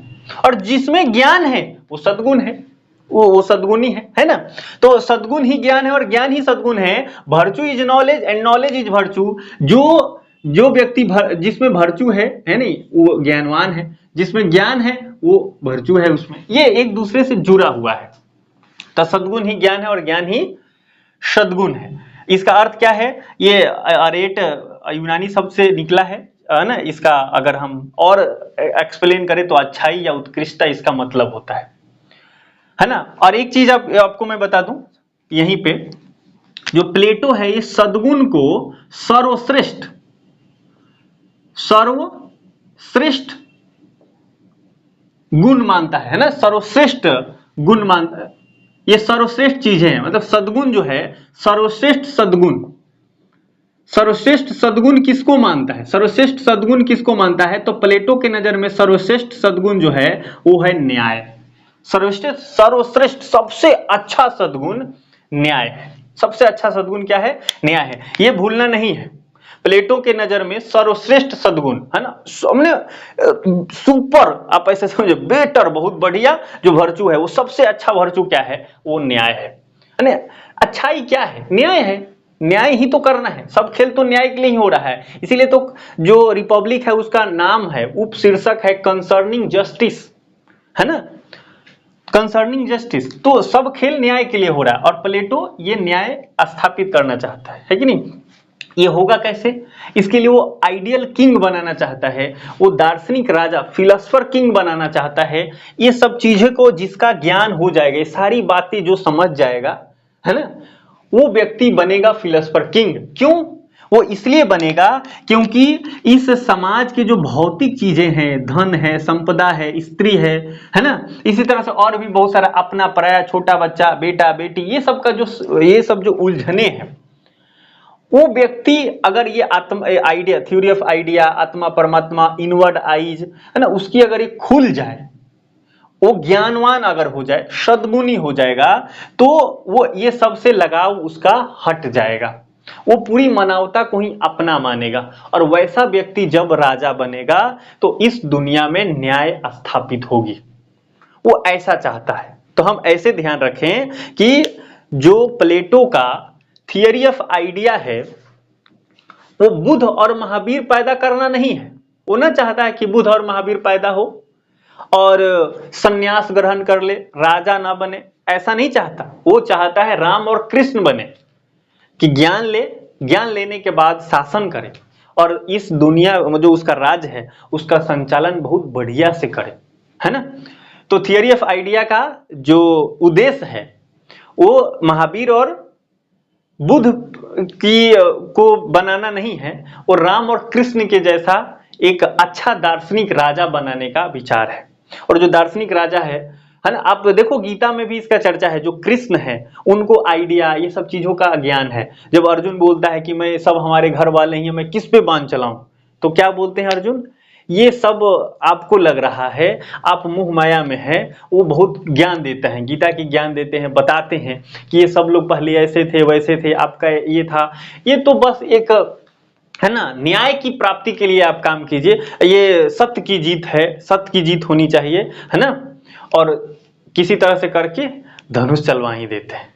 और जिसमें ज्ञान है वो सद्गुण है, वो सद्गुणी है ना। तो सद्गुण ही ज्ञान है और ज्ञान ही सद्गुण है। Virtue is knowledge and knowledge is virtue. जो व्यक्ति जिसमें वर्चू है नहीं, वो ज्ञानवान है, जिसमें ज्ञान है वो वर्चू है उसमें, ये एक दूसरे से जुड़ा हुआ है। तो सद्गुण ही ज्ञान है और ज्ञान ही सद्गुण है। इसका अर्थ क्या है, ये अरेट यूनानी शब्द से निकला है ना। इसका अगर हम और एक्सप्लेन करें तो अच्छाई या उत्कृष्टता इसका मतलब होता है ना। और एक चीज आपको मैं बता दूं, यहीं पे जो प्लेटो है ये सद्गुण को सर्वश्रेष्ठ गुण मानता है ना, सर्वश्रेष्ठ गुण मानता है। ये सर्वश्रेष्ठ चीजें हैं, मतलब सद्गुण जो है सर्वश्रेष्ठ सद्गुण। सर्वश्रेष्ठ सद्गुण किसको मानता है, सर्वश्रेष्ठ सद्गुण किसको मानता है, तो प्लेटो के नजर में सर्वश्रेष्ठ सद्गुण जो है वो है न्याय। सर्वश्रेष्ठ सबसे अच्छा सद्गुण न्याय है। सबसे अच्छा सद्गुण क्या है, न्याय है। ये भूलना नहीं है, प्लेटो के नजर में सर्वश्रेष्ठ सद्गुण है ना, हमने सुपर, आप ऐसे समझो बेटर, बहुत बढ़िया जो वर्चू है, वो सबसे अच्छा वर्चू क्या है, वो न्याय है। अच्छाई क्या है, न्याय है। न्याय ही तो करना है, सब खेल तो न्याय के लिए ही हो रहा है। इसीलिए तो जो रिपब्लिक है उसका नाम है, उपशीर्षक है कंसर्निंग जस्टिस, है ना, कंसर्निंग जस्टिस। तो सब खेल न्याय के लिए हो रहा है, और प्लेटो ये न्याय स्थापित करना चाहता है कि नहीं। ये होगा कैसे, इसके लिए वो आइडियल किंग बनाना चाहता है, वो दार्शनिक राजा, फिलोसफर किंग बनाना चाहता है। ये सब चीजें को जिसका ज्ञान हो जाएगा, ये सारी बातें जो समझ जाएगा, है ना, वो व्यक्ति बनेगा फिलोसफर किंग। क्यों? वो इसलिए बनेगा क्योंकि इस समाज के जो भौतिक चीजें हैं, धन है, संपदा है, स्त्री है ना, इसी तरह से और भी बहुत सारा अपना पराया, छोटा बच्चा, बेटा बेटी, ये सब जो उलझने हैं, वो व्यक्ति अगर ये आइडिया, थ्योरी ऑफ आइडिया, आत्मा परमात्मा, इनवर्ड आइज है ना, उसकी अगर ये खुल जाए, वो ज्ञानवान अगर हो जाए, सद्गुणी हो जाएगा, तो वो ये सबसे लगाव उसका हट जाएगा, वो पूरी मानवता को ही अपना मानेगा। और वैसा व्यक्ति जब राजा बनेगा तो इस दुनिया में न्याय स्थापित होगी। वो ऐसा चाहता है। तो हम ऐसे ध्यान रखें कि जो प्लेटो का थियरी ऑफ आइडिया है, वो बुद्ध और महावीर पैदा करना नहीं है। वो ना चाहता है कि बुद्ध और महावीर पैदा हो और संन्यास ग्रहण कर ले, राजा ना बने, ऐसा नहीं चाहता। वो चाहता है राम और कृष्ण बने, कि ज्ञान लेने के बाद शासन करे और इस दुनिया में जो उसका राज है उसका संचालन बहुत बढ़िया से करे, है ना। तो थियरी ऑफ आइडिया का जो उद्देश्य है वो महावीर और बुद्ध को बनाना नहीं है, वो राम और कृष्ण के जैसा एक अच्छा दार्शनिक राजा बनाने का विचार है। और जो दार्शनिक राजा है ना, आप देखो गीता में भी इसका चर्चा है। जो कृष्ण है उनको आइडिया, ये सब चीजों का ज्ञान है। जब अर्जुन बोलता है कि मैं सब हमारे घर वाले ही हैं, मैं किस पे बांध चलाऊं, तो क्या बोलते हैं अर्जुन, ये सब आपको लग रहा है, आप मोह माया में है। वो बहुत ज्ञान देते हैं, गीता की ज्ञान देते हैं, बताते हैं कि ये सब लोग पहले ऐसे थे वैसे थे, आपका ये था, ये तो बस एक है ना, न्याय की प्राप्ति के लिए आप काम कीजिए, ये सत्य की जीत है, सत्य की जीत होनी चाहिए, है ना। और किसी तरह से करके धनुष चलवा ही देते हैं।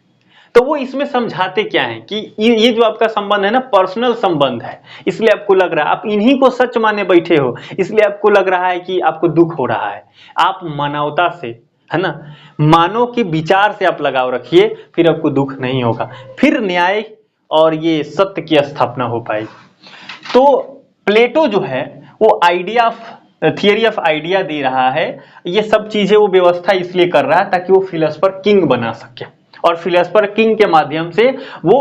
तो वो इसमें समझाते क्या है कि ये जो आपका संबंध है ना, पर्सनल संबंध है, इसलिए आपको लग रहा है आप इन्हीं को सच माने बैठे हो, इसलिए आपको लग रहा है कि आपको दुख हो रहा है। आप मानवता से, है ना, मानव के विचार से आप लगाव रखिए, फिर आपको दुख नहीं होगा, फिर न्याय और ये सत्य की स्थापना हो पाएगी। तो प्लेटो जो है वो थियरी ऑफ आइडिया दे रहा है। ये सब चीजें वो व्यवस्था इसलिए कर रहा है ताकि वो फिलोसफर किंग बना सके, और फिलोसफर किंग के माध्यम से वो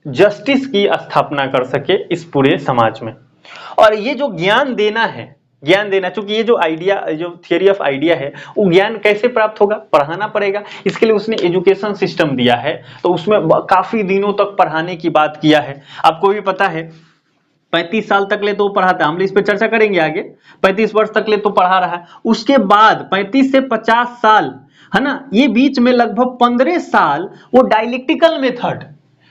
जस्टिस की स्थापना कर सके इस पूरे समाज में। और ये जो ज्ञान देना, चूंकि ये जो आइडिया, जो थियरी ऑफ आइडिया है, वो ज्ञान कैसे प्राप्त होगा, पढ़ाना पड़ेगा। इसके लिए उसने एजुकेशन सिस्टम दिया है, तो उसमें काफी दिनों तक पढ़ाने की बात किया है। आपको भी पता है 35 साल तक ले तो पढ़ाता है, हम इस पे चर्चा करेंगे आगे। 35 वर्ष तक ले तो पढ़ा रहा है, उसके बाद 35 से 50 साल, है ना, ये बीच में लगभग 15 साल वो डायलेक्टिकल मेथड,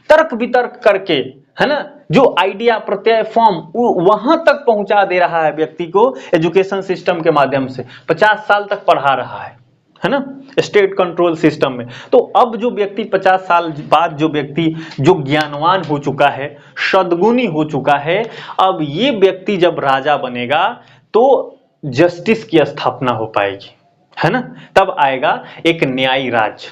तर्क वितर्क करके, है ना, जो आइडिया, प्रत्यय, फॉर्म, वहां तक पहुंचा दे रहा है व्यक्ति को एजुकेशन सिस्टम के माध्यम से। 50 साल तक पढ़ा रहा है ना, स्टेट कंट्रोल सिस्टम में। तो अब जो व्यक्ति 50 साल बाद जो व्यक्ति जो ज्ञानवान हो चुका है, सद्गुणी हो चुका है, अब ये व्यक्ति जब राजा बनेगा तो जस्टिस की स्थापना हो पाएगी, है ना, तब आएगा एक न्यायी राज।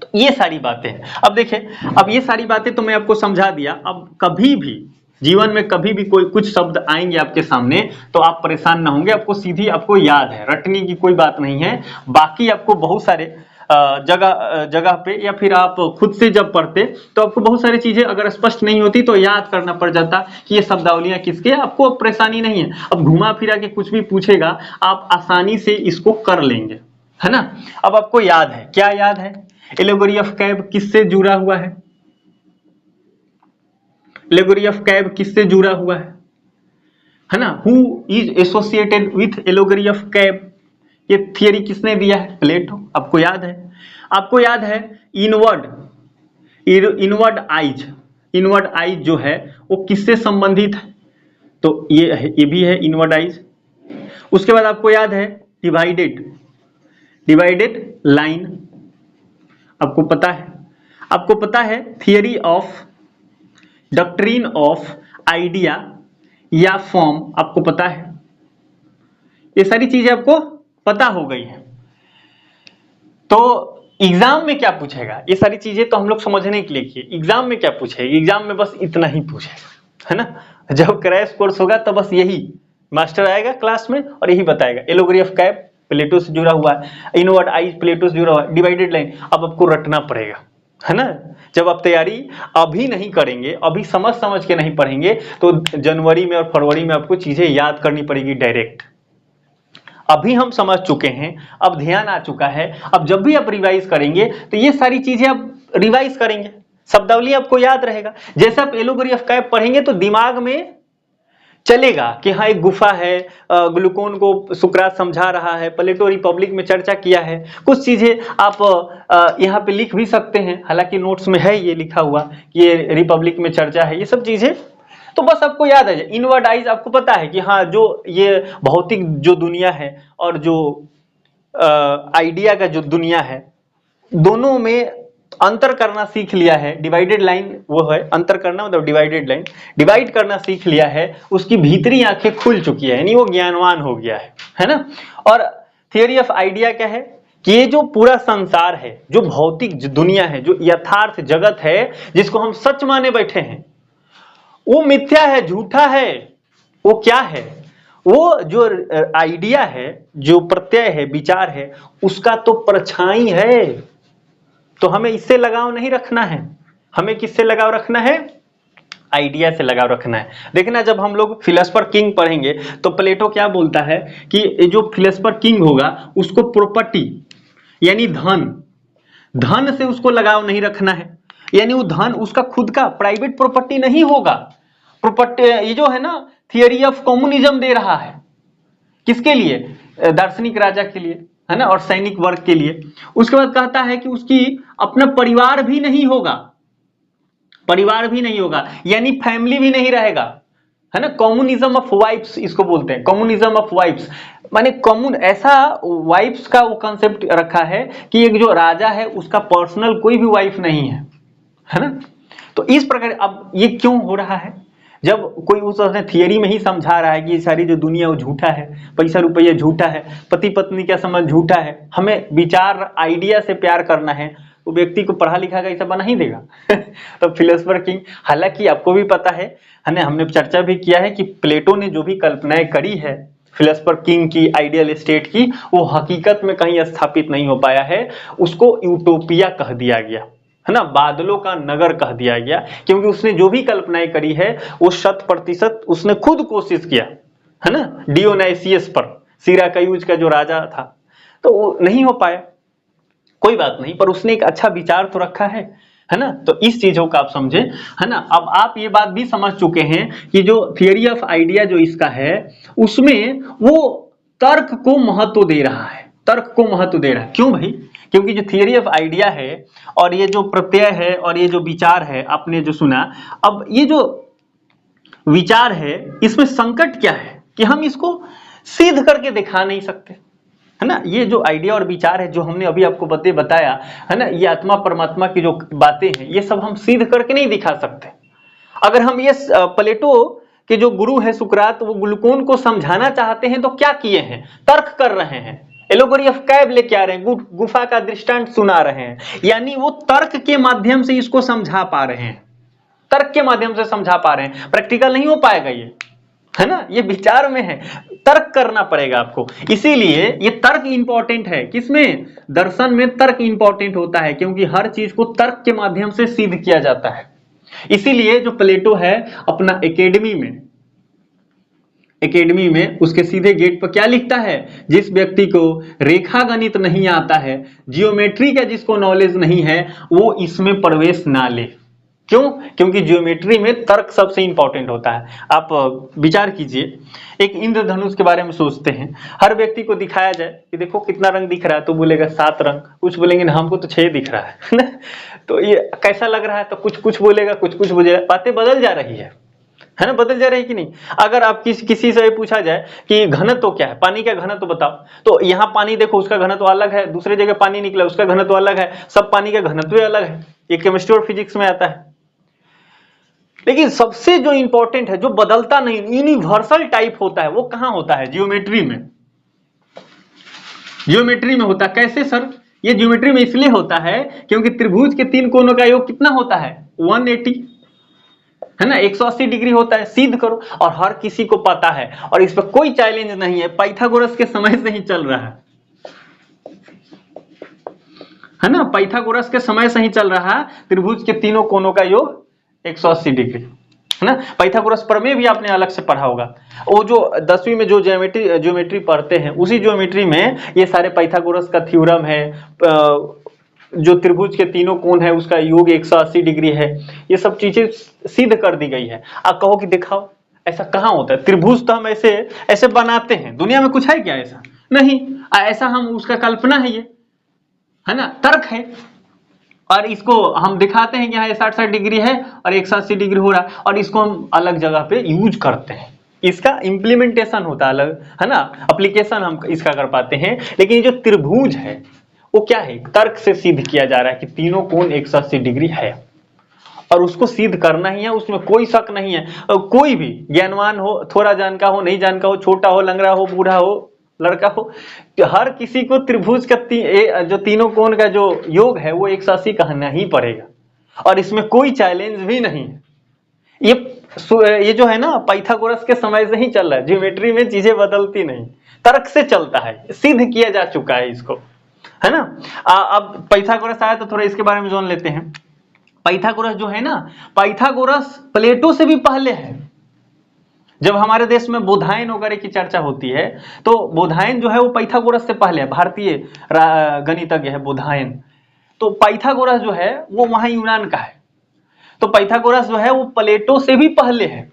तो ये सारी बातें हैं। अब देखिए, अब ये सारी बातें तो मैं आपको समझा दिया। अब कभी भी जीवन में कभी भी कोई कुछ शब्द आएंगे आपके सामने तो आप परेशान ना होंगे, आपको सीधी आपको याद है, रटने की कोई बात नहीं है। बाकी आपको बहुत सारे जगह पे या फिर आप खुद से जब पढ़ते तो आपको बहुत सारी चीजें अगर स्पष्ट नहीं होती तो याद करना पड़ जाता कि ये शब्दावलियां किसके, आपको परेशानी नहीं है। अब घुमा फिरा के कुछ भी पूछेगा आप आसानी से इसको कर लेंगे, है ना। अब आपको याद है, क्या याद है, एलेगोरी ऑफ कैब किससे जुड़ा हुआ है, एलेगोरी ऑफ कैब किससे जुड़ा हुआ है ना, who is associated with allegory of cab, ये थियरी किसने दिया है, प्लेटो। आपको याद है, आपको याद है इनवर्ड आइज जो है वो किससे संबंधित है, तो ये भी है इनवर्ड आइज। उसके बाद आपको याद है डिवाइडेड लाइन, आपको पता है theory of doctrine of idea या फॉर्म, आपको पता है। ये सारी चीजें आपको पता हो गई है। तो एग्जाम में क्या पूछेगा, ये सारी चीजें तो हम लोग समझने के लिए किए, एग्जाम में क्या पूछेगा, एग्जाम में बस इतना ही पूछेगा, है ना। जब क्रैश कोर्स होगा तब बस यही मास्टर आएगा क्लास में और यही बताएगा, एलेगोरी ऑफ कैब प्लेटो से जुड़ा हुआ है, इनवर्ड आइज प्लेटो से जुड़ा हुआ है, डिवाइडेड लाइन अब आपको रटना पड़ेगा, है ना। जब आप तैयारी अभी नहीं करेंगे, अभी समझ समझ के नहीं पढ़ेंगे, तो जनवरी में और फरवरी में आपको चीजें याद करनी पड़ेगी डायरेक्ट। अभी हम समझ चुके हैं, अब ध्यान आ चुका है, अब जब भी आप रिवाइज करेंगे तो ये सारी चीजें आप रिवाइज करेंगे, शब्दावली आपको याद रहेगा। जैसे आप एलोगरी ऑफ कैब पढ़ेंगे तो दिमाग में चलेगा कि हाँ एक गुफा है, ग्लूकोन को सुकरात समझा रहा है, प्लेटो रिपब्लिक में चर्चा किया है। कुछ चीजें आप यहाँ पे लिख भी सकते हैं, हालांकि नोट्स में है ये लिखा हुआ कि ये रिपब्लिक में चर्चा है, ये सब चीजें तो बस आपको याद आ जाए। इनवर्ड आइज आपको पता है कि हाँ जो ये भौतिक जो दुनिया है और जो आइडिया का जो दुनिया है, दोनों में अंतर करना सीख लिया है। डिवाइडेड लाइन वो है, अंतर करना मतलब डिवाइडेड लाइन, डिवाइड करना सीख लिया है, उसकी भीतरी आंखें खुल चुकी है, यानी वो ज्ञानवान हो गया है ना। और थियरी ऑफ आइडिया क्या है कि ये जो पूरा संसार है, जो भौतिक दुनिया है, जो यथार्थ जगत है, जिसको हम सच माने बैठे हैं, वो मिथ्या है, झूठा है। वो क्या है? वो जो आइडिया है, जो प्रत्यय है, विचार है, उसका तो परछाई है। तो हमें इससे लगाव नहीं रखना है, हमें किससे लगाव रखना है? आइडिया से लगाव रखना है। देखना जब हम लोग फिलोसफर किंग पढ़ेंगे तो प्लेटो क्या बोलता है कि जो फिलोसफर किंग होगा उसको प्रॉपर्टी यानी धन से उसको लगाव नहीं रखना है, यानी वो धन उसका खुद का प्राइवेट प्रॉपर्टी नहीं होगा। प्रॉपर्टी ये जो है ना, थियरी ऑफ कम्युनिज्म दे रहा है किसके लिए? दार्शनिक राजा के लिए, है ना, और सैनिक वर्ग के लिए। उसके बाद कहता है कि उसकी अपना परिवार भी नहीं होगा, परिवार भी नहीं होगा यानी फैमिली भी नहीं रहेगा, है ना। कम्युनिज्म ऑफ वाइफ्स इसको बोलते हैं, कम्युनिज्म ऑफ वाइफ्स, माने कम्युन ऐसा वाइफ्स का वो कंसेप्ट रखा है कि एक जो राजा है उसका पर्सनल कोई भी वाइफ नहीं है ना। तो इस प्रकार अब ये क्यों हो रहा है? जब कोई उस थियरी में ही समझा रहा है कि ये सारी जो दुनिया वो झूठा है, पैसा रुपया झूठा है, पति पत्नी का संबंध झूठा है, हमें विचार आइडिया से प्यार करना है, वो व्यक्ति को पढ़ा लिखा का ऐसा बना ही देगा। तो फिलोसफर किंग, हालांकि आपको भी पता है ना, हमने चर्चा भी किया है कि प्लेटो ने जो भी कल्पनाएं करी है फिलोसफर किंग की, आइडियल स्टेट की, वो हकीकत में कहीं स्थापित नहीं हो पाया है। उसको यूटोपिया कह दिया गया, है ना, बादलों का नगर कह दिया गया, क्योंकि उसने जो भी कल्पनाएं करी है वो 100% उसने खुद कोशिश किया, है ना, डियोनाइसियस पर, सिराकयूज का जो राजा था, तो वो नहीं हो पाया। कोई बात नहीं, पर उसने एक अच्छा विचार तो रखा है ना। तो इस चीजों का आप समझे, है ना। अब आप ये बात भी समझ चुके हैं कि जो थियरी ऑफ आइडिया जो इसका है, उसमें वो तर्क को महत्व दे रहा है, तर्क को महत्व दे रहा है। क्यों भाई? क्योंकि जो थियरी ऑफ आइडिया है और ये जो प्रत्यय है और ये जो विचार है, आपने जो सुना, अब ये जो विचार है इसमें संकट क्या है कि हम इसको सिद्ध करके दिखा नहीं सकते, है ना। ये जो आइडिया और विचार है जो हमने अभी आपको बताया, है ना, ये आत्मा परमात्मा की जो बातें हैं, ये सब हम सिद्ध करके नहीं दिखा सकते। अगर हम ये प्लेटो के जो गुरु है सुकरात, वो ग्लूकोन को समझाना चाहते हैं तो क्या किए हैं? तर्क कर रहे हैं, एलोगरी ऑफ कैब लेके आ रहे हैं, गुफा का दृष्टांत सुना रहे हैं, यानी वो तर्क के माध्यम से इसको समझा पा रहे हैं, तर्क के माध्यम से समझा पा रहे हैं। प्रैक्टिकल नहीं हो पाएगा ये, है ना, ये विचार में है, तर्क करना पड़ेगा आपको। इसीलिए ये तर्क इंपॉर्टेंट है। किसमें? दर्शन में तर्क इंपॉर्टेंट होता है, क्योंकि हर चीज को तर्क के माध्यम से सिद्ध किया जाता है। इसीलिए जो प्लेटो है अपना एकेडमी में उसके सीधे गेट पर क्या लिखता है? जिस व्यक्ति को रेखा गणित नहीं आता है, जियोमेट्री का जिसको नॉलेज नहीं है, वो इसमें प्रवेश ना ले। क्यों? क्योंकि ज्योमेट्री में तर्क सबसे इंपॉर्टेंट होता है। आप विचार कीजिए, एक इंद्रधनुष के बारे में सोचते हैं, हर व्यक्ति को दिखाया जाए कि देखो कितना रंग दिख रहा है, तो बोलेगा 7 रंग, कुछ बोलेंगे ना हमको तो 6 दिख रहा है ना। तो ये कैसा लग रहा है? तो कुछ बोलेगा, कुछ बोलेगा, बातें बदल जा रही है ना, बदल जा रही है कि नहीं। अगर आप किसी से पूछा जाए कि घनत्व क्या है, पानी का घनत्व बताओ, तो यहाँ पानी देखो उसका घनत्व अलग है, दूसरे जगह पानी निकला उसका घनत्व अलग है, सब पानी का घनत्व अलग है। ये केमिस्ट्री और फिजिक्स में आता है। लेकिन सबसे जो इंपॉर्टेंट है, जो बदलता नहीं, यूनिवर्सल टाइप होता है, वो कहां होता है? ज्योमेट्री में। ज्योमेट्री में होता है। कैसे सर? ये ज्योमेट्री में इसलिए होता है क्योंकि त्रिभुज के 3 कोनों का योग कितना होता है? 180, है ना, 180 डिग्री होता है। सिद्ध करो, और हर किसी को पता है, और इस पर कोई चैलेंज नहीं है, पाइथागोरस के समय से ही चल रहा है ना, पाइथागोरस के समय से ही चल रहा है त्रिभुज के तीनों कोनों का योग 180 डिग्री, है ना। पाइथागोरस प्रमेय भी आपने अलग से पढ़ा होगा, वो जो 10वीं में जो ज्योमेट्री पढ़ते हैं उसी ज्योमेट्री में ये सारे पाइथागोरस का थ्योरम है, जो त्रिभुज के तीनों कोण है उसका योग 180 डिग्री है, ये सब चीजें सिद्ध कर दी गई है। आप कहो कि दिखाओ, ऐसा कहाँ होता है, त्रिभुज तो हम ऐसे ऐसे बनाते हैं, दुनिया में कुछ है क्या ऐसा, नहीं, ऐसा हम उसका कल्पना है ये, है ना, तर्क है, और इसको हम दिखाते हैं कि यहाँ 60 डिग्री है और 180 डिग्री हो रहा है, और इसको हम अलग जगह पे यूज करते हैं, इसका इंप्लीमेंटेशन होता है अलग, है ना, एप्लीकेशन हम इसका कर पाते हैं। लेकिन ये जो त्रिभुज है वो क्या है, तर्क से सिद्ध किया जा रहा है कि तीनों कोण 180 डिग्री है, और उसको सिद्ध करना ही है, उसमें कोई शक नहीं है। कोई भी ज्ञानवान हो, थोड़ा जानका हो, नहीं जानका हो, छोटा हो, लंगड़ा हो, बूढ़ा हो, लड़का हो, हर किसी को त्रिभुज का जो तीनों कोण का जो योग है वो 180 कहना ही पड़ेगा, और इसमें कोई चैलेंज भी नहीं है। ये जो है ना पाइथागोरस के समय से ही चल रहा है, ज्योमेट्री में चीजें बदलती नहीं, तर्क से चलता है, सिद्ध किया जा चुका है इसको, है ना। अब पाइथागोरस आया तो थोड़ा इसके बारे में जान लेते हैं। पाइथागोरस जो है ना, पाइथागोरस प्लेटो से भी पहले है। जब हमारे देश में बोधायन वगैरह की चर्चा होती है तो बोधायन जो है वो पाइथागोरस से पहले है, भारतीय गणितज्ञ है बोधायन, तो पाइथागोरस जो है वो वहां यूनान का है, तो पाइथागोरस जो है वो प्लेटो से भी पहले है।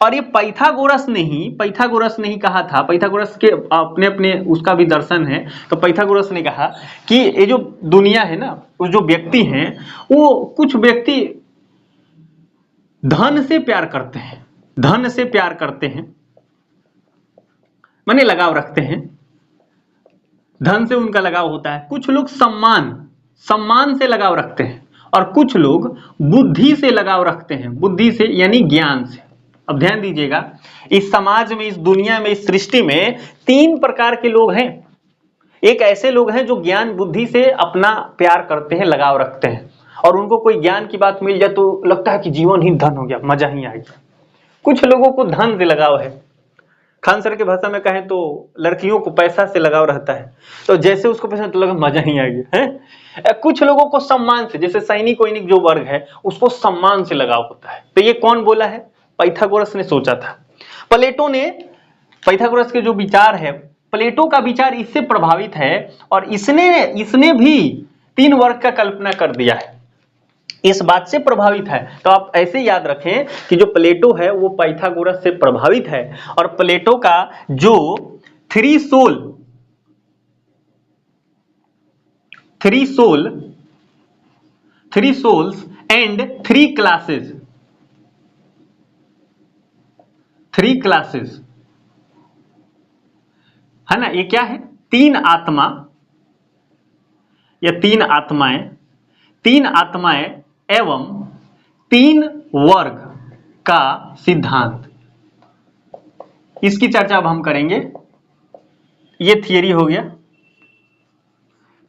और ये पाइथागोरस ने ही कहा था, पाइथागोरस के अपने अपने उसका भी दर्शन है, तो पाइथागोरस ने कहा कि ये जो दुनिया है ना, वो जो व्यक्ति हैं, वो कुछ व्यक्ति धन से प्यार करते हैं, माने लगाव रखते हैं, धन से उनका लगाव होता है। कुछ लोग सम्मान से लगाव रखते हैं, और कुछ लोग बुद्धि से लगाव रखते हैं, बुद्धि से यानी ज्ञान से। अब ध्यान दीजिएगा, इस समाज में, इस दुनिया में, इस सृष्टि में 3 प्रकार के लोग हैं। एक ऐसे लोग हैं जो ज्ञान बुद्धि से अपना प्यार करते हैं, लगाव रखते हैं, और उनको कोई ज्ञान की बात मिल जाए तो लगता है कि जीवन ही धन हो गया, मजा ही आ गया। कुछ लोगों को धन से लगाव है, खान सर की भाषा में कहें तो लड़कियों को पैसा से लगाव रहता है, तो जैसे उसको पैसा तो लगा मजा ही आ गया है। कुछ लोगों को सम्मान से, जैसे सैनिक वैनिक जो वर्ग है उसको सम्मान से लगाव होता है। तो ये कौन बोला है, पाइथागोरस ने सोचा था। प्लेटो ने, पाइथागोरस के जो विचार है, प्लेटो का विचार इससे प्रभावित है, और इसने भी 3 वर्ग का कल्पना कर दिया है, इस बात से प्रभावित है। तो आप ऐसे याद रखें कि जो प्लेटो है वो पाइथागोरस से प्रभावित है, और प्लेटो का जो थ्री सोल्स एंड 3 क्लासेस है ना, ये क्या है, 3 आत्मा या 3 आत्माएं एवं 3 वर्ग का सिद्धांत, इसकी चर्चा अब हम करेंगे। ये थियरी हो गया,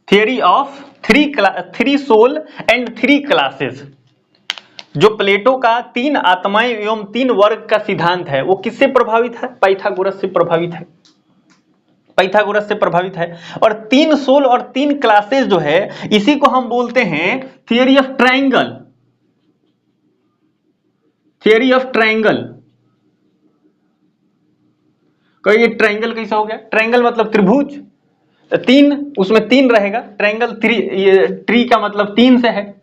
theory of 3 soul and 3 classes. जो प्लेटो का 3 आत्माएं एवं 3 वर्ग का सिद्धांत है वो किससे प्रभावित है, पाइथागोरस से प्रभावित है। और 3 सोल और 3 क्लासेस जो है, इसी को हम बोलते हैं थियरी ऑफ ट्रायंगल। ये ट्रायंगल कैसा हो गया, ट्रायंगल मतलब त्रिभुज, 3 उसमें 3 रहेगा, ट्रायंगल 3, ये ट्री का मतलब 3 से है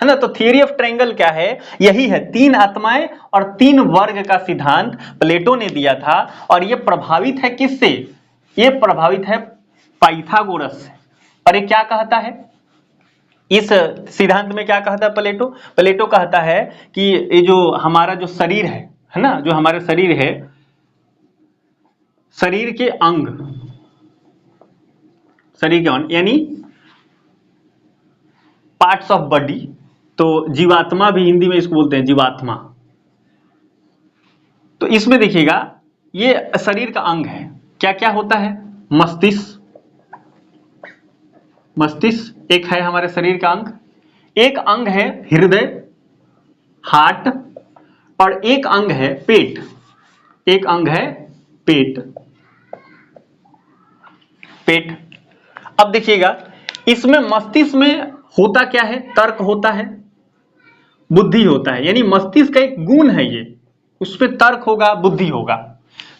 ना। तो थियरी ऑफ ट्रायंगल क्या है, यही है, 3 आत्माएं और 3 वर्ग का सिद्धांत प्लेटो ने दिया था। और ये प्रभावित है किससे, ये प्रभावित है पाइथागोरस से। और ये क्या कहता है, इस सिद्धांत में क्या कहता है प्लेटो कहता है कि ये जो हमारा जो शरीर है ना, जो हमारे शरीर है, शरीर के अंग यानी पार्ट्स ऑफ बॉडी, तो जीवात्मा भी हिंदी में इसको बोलते हैं, जीवात्मा। तो इसमें देखिएगा ये शरीर का अंग है, क्या क्या होता है, मस्तिष्क एक है हमारे शरीर का अंग, एक अंग है हृदय, हार्ट, और एक अंग है पेट। अब देखिएगा इसमें मस्तिष्क में होता क्या है? तर्क होता है, बुद्धि होता है, यानी मस्तिष्क का एक गुण है ये, उसमें तर्क होगा, बुद्धि होगा।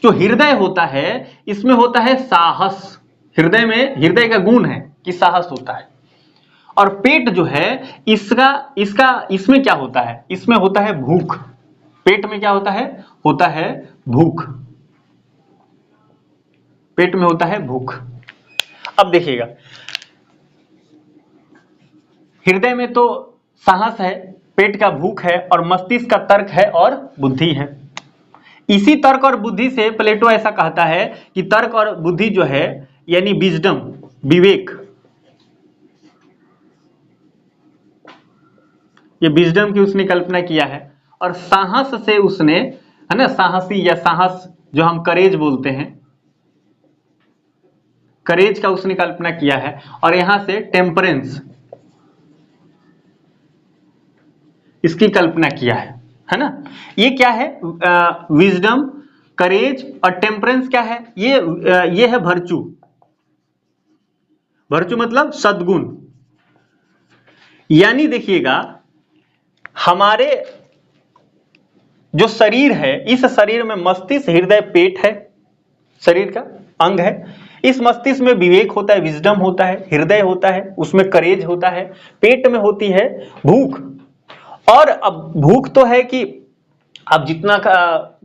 जो हृदय होता है इसमें होता है साहस, हृदय में, हृदय का गुण है कि साहस होता है। और पेट जो है इसमें क्या होता है? इसमें होता है भूख। पेट में क्या होता है? होता है भूख। पेट में होता है भूख। अब देखिएगा, हृदय में तो साहस है, पेट का भूख है, और मस्तिष्क का तर्क है और बुद्धि है। इसी तर्क और बुद्धि से प्लेटो ऐसा कहता है कि तर्क और बुद्धि जो है यानी विजडम, विवेक, ये विजडम की उसने कल्पना किया है। और साहस से उसने, है ना, साहसी या साहस जो हम करेज बोलते हैं, करेज का उसने कल्पना किया है। और यहां से टेम्परेंस, इसकी कल्पना किया है ना। ये क्या है? विजडम, करेज और टेम्परेंस क्या है? ये है वर्च्यू। वर्च्यू मतलब सद्गुण। यानी देखिएगा, हमारे जो शरीर है, इस शरीर में मस्तिष्क, हृदय, पेट है, शरीर का अंग है। इस मस्तिष्क में विवेक होता है, विजडम होता है, हृदय होता है, उसमें करेज होता है, पेट में होती है भूख। और अब भूख तो है कि आप जितना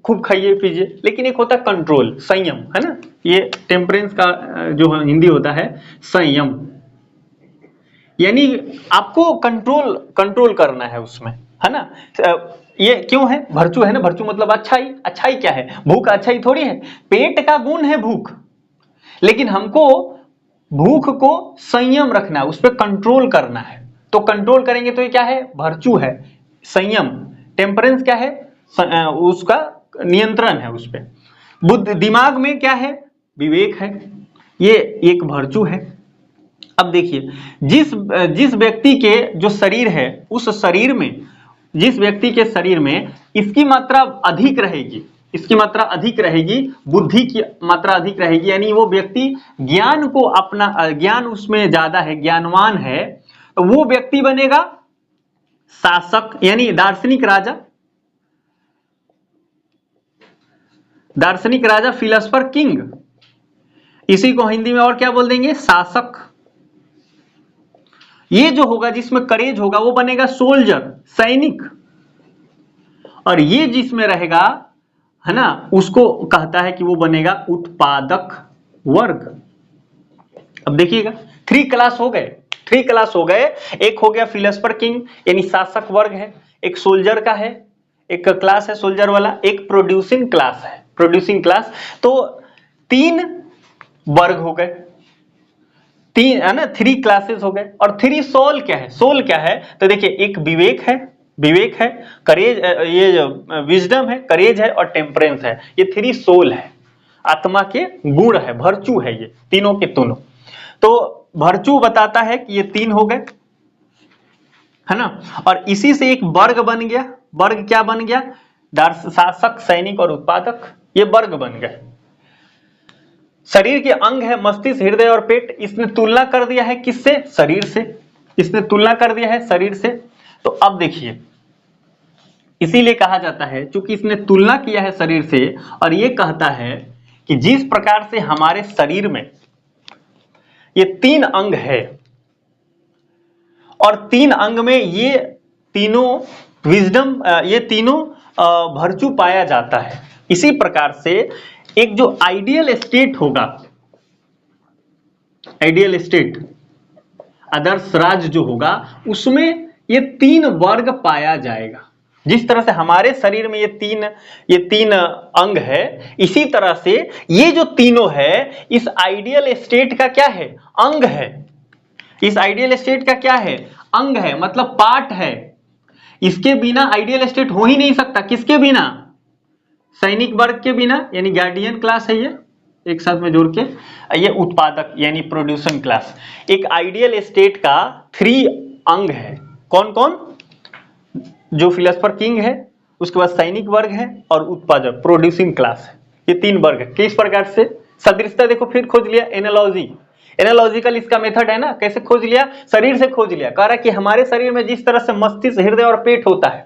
खूब खाइए पीजिए, लेकिन एक होता है कंट्रोल, संयम, है ना। ये टेम्परेंस का जो हिंदी होता है संयम, यानी आपको कंट्रोल करना है उसमें, है ना। ये क्यों है? भर्चू है ना, भर्चू मतलब अच्छाई। अच्छाई क्या है? भूख अच्छाई थोड़ी है, पेट का गुण है भूख, लेकिन हमको भूख को संयम रखना है, उस पर कंट्रोल करना है। तो कंट्रोल करेंगे तो ये क्या है? भर्चू है, संयम। टेम्परेंस क्या है? उसका नियंत्रण है उस पर। बुद्धि, दिमाग में क्या है? विवेक है, ये एक भर्चू है। अब देखिए, जिस व्यक्ति के जो शरीर है, उस शरीर में, जिस व्यक्ति के शरीर में इसकी मात्रा अधिक रहेगी, इसकी मात्रा अधिक रहेगी, बुद्धि की मात्रा अधिक रहेगी, यानी वो व्यक्ति ज्ञान को अपना, ज्ञान उसमें ज्यादा है, ज्ञानवान है, तो वो व्यक्ति बनेगा शासक, यानी दार्शनिक राजा। दार्शनिक राजा, फिलोसफर किंग, इसी को हिंदी में और क्या बोल देंगे? शासक। ये जो होगा, जिसमें करेज होगा, वो बनेगा सोल्जर, सैनिक। और ये जिसमें रहेगा, है ना, उसको कहता है कि वो बनेगा उत्पादक वर्ग। अब देखिएगा, 3 क्लास हो गए, 3 क्लास हो गए। एक हो गया फिलोसफर किंग यानी शासक वर्ग है, एक सोल्जर का है, एक क्लास है सोल्जर वाला, एक प्रोड्यूसिंग क्लास है, प्रोड्यूसिंग क्लास। तो 3 वर्ग हो गए, 3, है ना, 3 क्लासेस हो गए। और 3 सोल क्या है? सोल क्या है? तो देखिए, एक विवेक है, विवेक है, करेज, ये विजडम है, करेज है, और टेम्परेंस है। ये 3 सोल है, आत्मा के गुण है, भर्चू है, ये तीनों के तीनों। तो भर्चू बताता है कि ये 3 हो गए, है ना। और इसी से एक वर्ग बन गया। वर्ग क्या बन गया? शासक, सैनिक और उत्पादक, ये वर्ग बन गए। शरीर के अंग है मस्तिष्क, हृदय और पेट। इसने तुलना कर दिया है किससे? शरीर से। इसने तुलना कर दिया है शरीर से। तो अब देखिए, इसीलिए कहा जाता है, चूंकि इसने तुलना किया है शरीर से, और ये कहता है कि जिस प्रकार से हमारे शरीर में ये 3 अंग है, और 3 अंग में ये तीनों विजडम, ये तीनों भर्चू पाया जाता है, इसी प्रकार से एक जो आइडियल स्टेट होगा, आइडियल स्टेट, आदर्श राज्य जो होगा, उसमें ये 3 वर्ग पाया जाएगा। जिस तरह से हमारे शरीर में ये तीन अंग है, इसी तरह से ये जो तीनों है, इस आइडियल स्टेट का क्या है? अंग है। इस आइडियल स्टेट का क्या है? अंग है, मतलब पार्ट है। इसके बिना आइडियल स्टेट हो ही नहीं सकता। किसके बिना? सैनिक वर्ग के बिना, यानी गार्डियन क्लास है ये, एक साथ में जोड़ के। ये उत्पादक यानी प्रोड्यूसिंग क्लास। एक आइडियल स्टेट का 3 अंग है। कौन कौन? जो फिलोसफर किंग है, उसके बाद सैनिक वर्ग है, और उत्पादक प्रोड्यूसिंग क्लास है। ये 3 वर्ग है। किस प्रकार से? सदृशता देखो, फिर खोज लिया, एनालॉजी। एनालॉजिकल इसका मेथड है ना, कैसे खोज लिया, शरीर से खोज लिया। कह रहा है कि हमारे शरीर में जिस तरह से मस्तिष्क, हृदय और पेट होता है,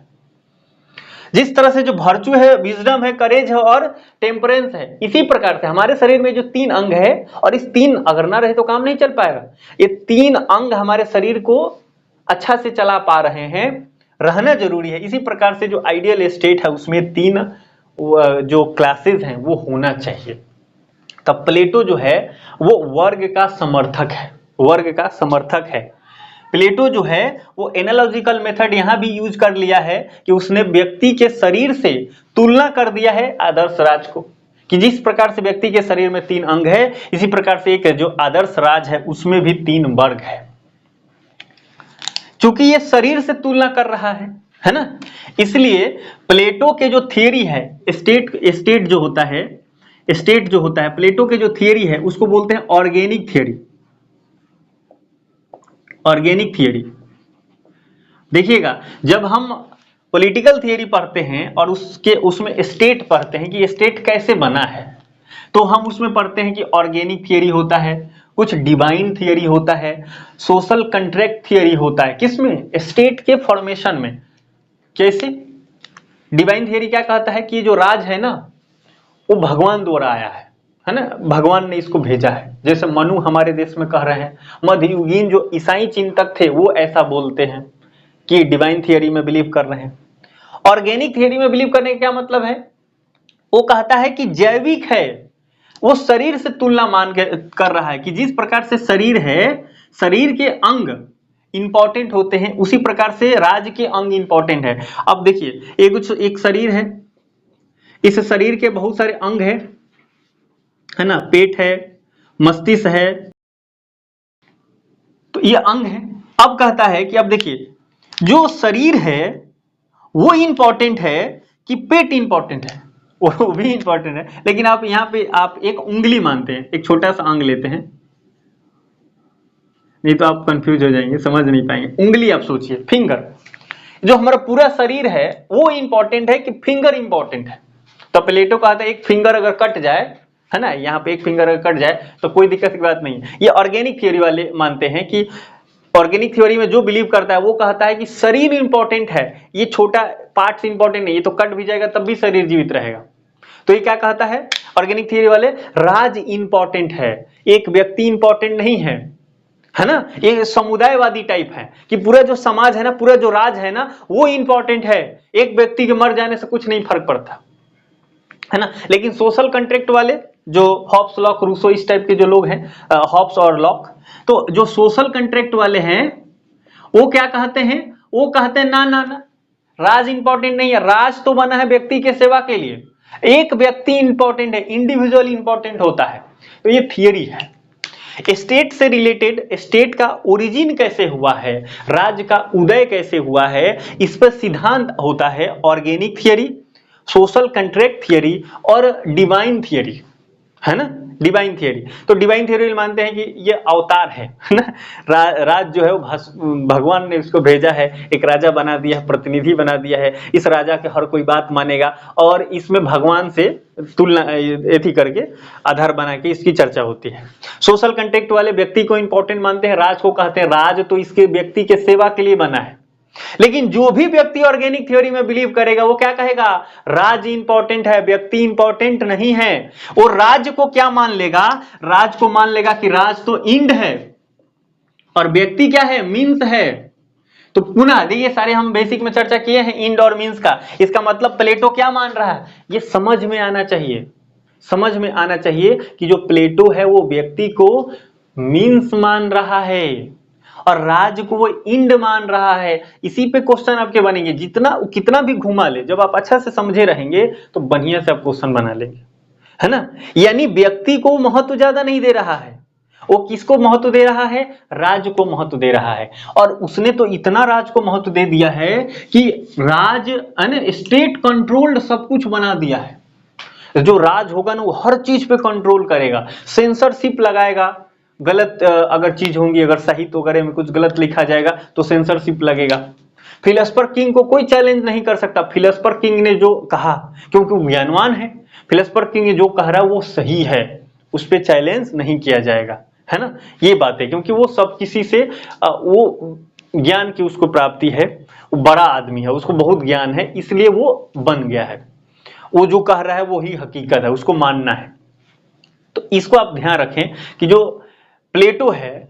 जिस तरह से जो वर्च्यू है, विजडम है, करेज है और टेम्परेंस है, इसी प्रकार से हमारे शरीर में जो 3 अंग है, और इस 3 अगर ना रहे तो काम नहीं चल पाएगा। ये 3 अंग हमारे शरीर को अच्छा से चला पा रहे हैं, रहना जरूरी है। इसी प्रकार से जो आइडियल स्टेट है उसमें 3 जो क्लासेस हैं वो होना चाहिए। तब प्लेटो जो है वो वर्ग का समर्थक है, वर्ग का समर्थक है। प्लेटो जो है वो एनालॉजिकल मेथड यहां भी यूज कर लिया है कि उसने व्यक्ति के शरीर से तुलना कर दिया है आदर्श राज को, कि जिस प्रकार से व्यक्ति के शरीर में 3 अंग है, इसी प्रकार से एक जो आदर्श राज है उसमें भी 3 वर्ग है। चूंकि ये शरीर से तुलना कर रहा है ना, इसलिए प्लेटो के जो थियरी है, स्टेट जो होता है, प्लेटो के जो थियरी है उसको बोलते हैं ऑर्गेनिक थियरी। ऑर्गेनिक थियरी देखिएगा, जब हम पॉलिटिकल थियरी पढ़ते हैं और उसमें स्टेट पढ़ते हैं कि स्टेट कैसे बना है, तो हम उसमें पढ़ते हैं कि ऑर्गेनिक थियरी होता है, कुछ डिवाइन थियरी होता है, सोशल कॉन्ट्रैक्ट थियरी होता है। किसमें? स्टेट के फॉर्मेशन में। कैसे? डिवाइन थियरी क्या कहता है कि जो राज है ना वो भगवान द्वारा आया है ना, भगवान ने इसको भेजा है। जैसे मनु हमारे देश में कह रहे हैं, मध्ययुगीन जो ईसाई चिंतक थे वो ऐसा बोलते हैं कि डिवाइन थियरी में बिलीव कर रहे हैं। ऑर्गेनिक थियरी में बिलीव करने का क्या मतलब है? वो कहता है कि जैविक है, वो शरीर से तुलना मान के कर रहा है कि जिस प्रकार से शरीर है, शरीर के अंग इंपॉर्टेंट होते हैं, उसी प्रकार से राज के अंग इंपॉर्टेंट है। अब देखिए, एक शरीर है, इस शरीर के बहुत सारे अंग है ना, पेट है, मस्तिष्क है, तो ये अंग है। अब कहता है कि अब देखिए, जो शरीर है वो इंपॉर्टेंट है कि पेट इंपॉर्टेंट है? वो भी इंपॉर्टेंट है, लेकिन आप यहां पे आप एक उंगली मानते हैं, एक छोटा सा अंग लेते हैं, नहीं तो आप कंफ्यूज हो जाएंगे, समझ नहीं पाएंगे। उंगली आप सोचिए, फिंगर, जो हमारा पूरा शरीर है वो इंपॉर्टेंट है कि फिंगर इंपॉर्टेंट है? तो प्लेटो कहता है एक फिंगर अगर कट जाए, है ना, यहाँ पे एक फिंगर अगर कट जाए तो कोई दिक्कत की बात नहीं है। ये ऑर्गेनिक थ्योरी वाले मानते हैं कि ऑर्गेनिक थ्योरी में जो बिलीव करता है वो कहता है कि शरीर इंपॉर्टेंट है, ये छोटा पार्ट्स इंपॉर्टेंट नहीं, ये तो कट भी जाएगा तब भी शरीर जीवित रहेगा। तो ये क्या कहता है ऑर्गेनिक थ्योरी वाले? राज इंपॉर्टेंट है, एक व्यक्ति इंपॉर्टेंट नहीं है ना। ये समुदायवादी टाइप है कि पूरा जो समाज है ना, पूरा जो राज है ना वो इंपॉर्टेंट है, एक व्यक्ति के मर जाने से कुछ नहीं फर्क पड़ता, है ना। लेकिन सोशल कॉन्ट्रैक्ट वाले जो हॉब्स, लॉक, रूसो, इस टाइप के जो लोग हैं, हॉब्स और लॉक, तो जो सोशल कॉन्ट्रैक्ट वाले हैं वो क्या कहते हैं? वो कहते हैं ना ना ना, राज इंपॉर्टेंट नहीं है, राज तो बना है व्यक्ति के सेवा के लिए, एक व्यक्ति इंपॉर्टेंट है, इंडिविजुअल इंपॉर्टेंट होता है। तो ये थियरी है। स्टेट से रिलेटेड, स्टेट का ओरिजिन कैसे हुआ है, राज्य का उदय कैसे हुआ है, इस पर सिद्धांत होता है organic theory, social contract theory और डिवाइन थियरी, है ना, डिवाइन थियरी। तो डिवाइन थियरी मानते हैं कि ये अवतार है ना, राज जो है वो भगवान ने उसको भेजा है, एक राजा बना दिया है, प्रतिनिधि बना दिया है, इस राजा के हर कोई बात मानेगा और इसमें भगवान से तुलना एथी करके आधार बना के इसकी चर्चा होती है। सोशल कॉन्ट्रैक्ट वाले व्यक्ति को इंपॉर्टेंट मानते हैं, राज को कहते हैं राज तो इसके व्यक्ति के सेवा के लिए बना है। लेकिन जो भी व्यक्ति ऑर्गेनिक थ्योरी में बिलीव करेगा वो क्या कहेगा? राज इंपॉर्टेंट है, व्यक्ति इंपॉर्टेंट नहीं है। वो राज को क्या मान लेगा? राज को मान लेगा कि राज तो इंड है और व्यक्ति क्या है? मीन्स है। तो पुनः देखिए, सारे हम बेसिक में चर्चा किए हैं इंड और मीन्स का। इसका मतलब प्लेटो क्या मान रहा है ये समझ में आना चाहिए, समझ में आना चाहिए कि जो प्लेटो है वो व्यक्ति को मीन्स मान रहा है और राज को वो इंड मान रहा है। इसी पे क्वेश्चन आपके बनेंगे, जितना कितना भी घुमा ले, जब आप अच्छा से समझे रहेंगे तो बढ़िया से आप क्वेश्चन बना लेंगे, है ना। यानी व्यक्ति को महत्व ज्यादा नहीं दे रहा है, वो किसको महत्व दे रहा है? राज को महत्व दे रहा है। और उसने तो इतना राज को महत्व दे दिया है कि राज स्टेट कंट्रोल्ड सब कुछ बना दिया है। जो राज होगा ना वो हर चीज पे कंट्रोल करेगा, सेंसरशिप लगाएगा, गलत अगर चीज होंगी, अगर साहित्य वगैरह में कुछ गलत लिखा जाएगा तो सेंसरशिप लगेगा। फिलोसफर किंग को कोई चैलेंज नहीं कर सकता। फिलोसफर किंग ने जो कहा, क्योंकि वो ज्ञानवान है, फिलोसफर किंग जो कह रहा है वो सही है, उस पर चैलेंज नहीं किया जाएगा, है ना, ये बात है, क्योंकि वो सब किसी से वो ज्ञान की उसको प्राप्ति है, वो बड़ा आदमी है, उसको बहुत ज्ञान है, इसलिए वो बन गया है, वो जो कह रहा है वो ही हकीकत है, उसको मानना है। तो इसको आप ध्यान रखें कि जो प्लेटो है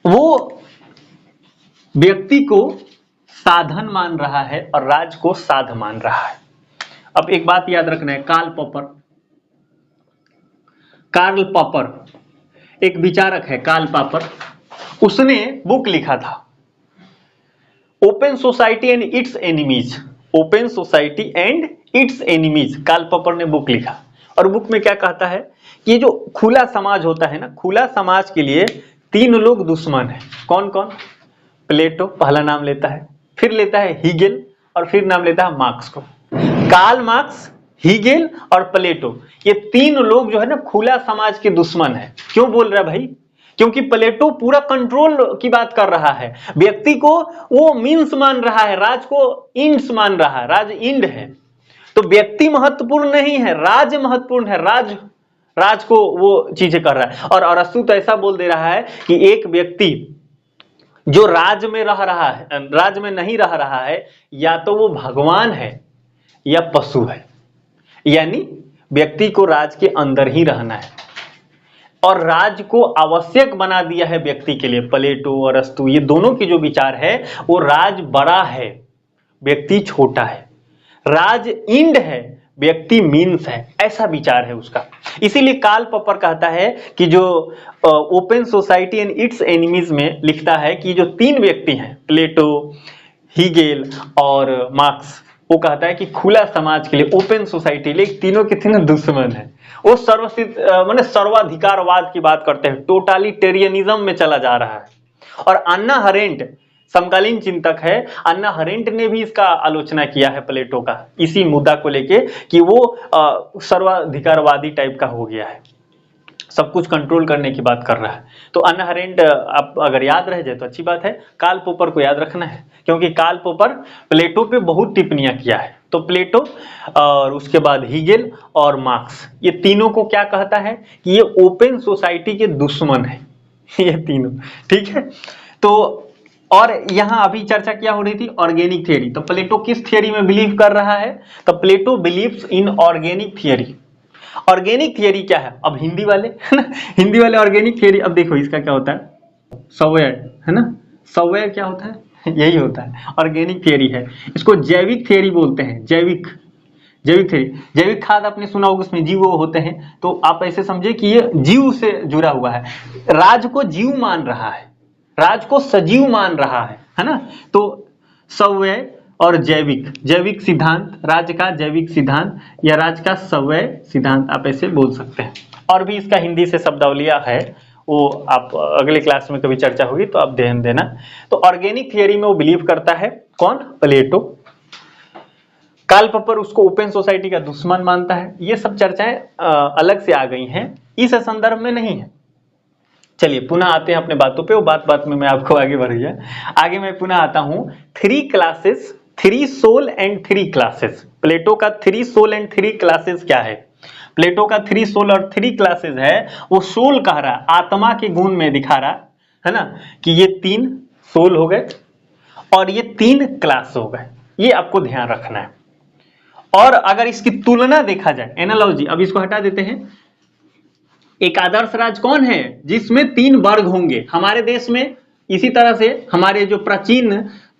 वो व्यक्ति को साधन मान रहा है और राज को साध मान रहा है। अब एक बात याद रखना है, कार्ल पॉपर एक विचारक है, कार्ल पॉपर, उसने बुक लिखा था open society and its enemies, open society and its enemies, Karl Popper ने बुक लिखा। और बुक में क्या कहता है कि जो खुला समाज होता है ना, खुला समाज के लिए 3 लोग दुश्मन है। कौन कौन? प्लेटो पहला नाम लेता है, फिर लेता है हीगेल, और फिर नाम लेता है मार्क्स को। कार्ल मार्क्स, हीगेल और प्लेटो, ये 3 लोग जो है ना खुला समाज के दुश्मन है। क्यों बोल रहा है भाई? क्योंकि प्लेटो पूरा कंट्रोल की बात कर रहा है, व्यक्ति को वो मीन्स मान रहा है, राज को इंड्स मान रहा है, राज इंड है। तो व्यक्ति महत्वपूर्ण नहीं है, राज महत्वपूर्ण है, राज को वो चीजें कर रहा है। और अरस्तु तो ऐसा बोल दे रहा है कि एक व्यक्ति जो राज में रह रहा है, राज में नहीं रह रहा है, या तो वो भगवान है या पशु है, यानी व्यक्ति को राज के अंदर ही रहना है, और राज को आवश्यक बना दिया है व्यक्ति के लिए। प्लेटो और अरस्तु ये दोनों की जो विचार है, वो राज बड़ा है, व्यक्ति छोटा है, राज इंड है, व्यक्ति मीन्स है, ऐसा विचार है उसका। इसीलिए कार्ल पॉपर कहता है कि जो open society and its enemies में लिखता है कि जो 3 व्यक्ति हैं, प्लेटो, हीगेल और मार्क्स, वो कहता है कि खुला समाज के लिए, ओपन सोसाइटी लिए तीनों के तीनों दुश्मन है। वो माने सर्वाधिकारवाद की बात करते हैं, टोटालिटेरियनिज्म में चला जा रहा है। और अन्ना हरेंट समकालीन चिंतक है, अन्ना हरेंट ने भी इसका आलोचना किया है प्लेटो का, इसी मुद्दा को लेके कि वो सर्वाधिकारवादी टाइप का हो गया है, सब कुछ कंट्रोल करने की बात कर रहा है। तो अन्ना हरेंट आप अगर याद रह जाए तो अच्छी बात है, कार्ल पॉपर को याद रखना है, क्योंकि कार्ल पॉपर प्लेटो पे बहुत टिप्पणियां किया है। तो प्लेटो और उसके बाद हीगेल और मार्क्स, ये तीनों को क्या कहता है कि ये ओपन सोसाइटी के दुश्मन है ये तीनों, ठीक है। तो और यहां अभी चर्चा क्या हो रही थी, ऑर्गेनिक थियरी। तो प्लेटो किस थियरी में बिलीव कर रहा है? तो Plato believes in organic theory. Organic theory क्या है? अब हिंदी वाले है ना, हिंदी वाले ऑर्गेनिक थियरी, अब देखो इसका क्या होता है, सॉफ्टवेयर है ना, सॉफ्टवेयर क्या होता है यही होता है, ऑर्गेनिक थियरी है। इसको जैविक थियरी बोलते हैं, जैविक थियरी। जैविक खाद आपने सुना होगा, उसमें जीव होते हैं, तो आप ऐसे समझे कि ये जीव से जुड़ा हुआ है, राज को जीव मान रहा है, राज को सजीव मान रहा है ना। तो सवय और जैविक सिद्धांत, राज्य का जैविक सिद्धांत या राज्य का सवय सिद्धांत, आप ऐसे बोल सकते हैं। और भी इसका हिंदी से शब्दावलियां है, वो आप अगले क्लास में कभी चर्चा होगी तो आप ध्यान देना। तो ऑर्गेनिक थियरी में वो बिलीव करता है, कौन? प्लेटो। कार्ल पॉपर उसको ओपन सोसाइटी का दुश्मन मानता है। ये सब चर्चाएं अलग से आ गई हैं, इस संदर्भ में नहीं है। चलिए पुनः आते हैं अपने बातों पे, वो बात में मैं आपको आगे बढ़ गया। आगे मैं पुनः आता हूं, 3 क्लासेस, 3 सोल एंड 3 क्लासेस। प्लेटो का 3 सोल एंड 3 क्लासेस क्या है? प्लेटो का 3 सोल और 3 क्लासेस है, वो सोल कह रहा है, आत्मा के गुण में दिखा रहा है ना, कि ये 3 सोल हो गए और ये 3 क्लास हो गए, ये आपको ध्यान रखना है। और अगर इसकी तुलना देखा जाए, एनालॉजी, अब इसको हटा देते हैं। एक आदर्श राज कौन है? जिसमें 3 वर्ग होंगे। हमारे देश में इसी तरह से हमारे जो प्राचीन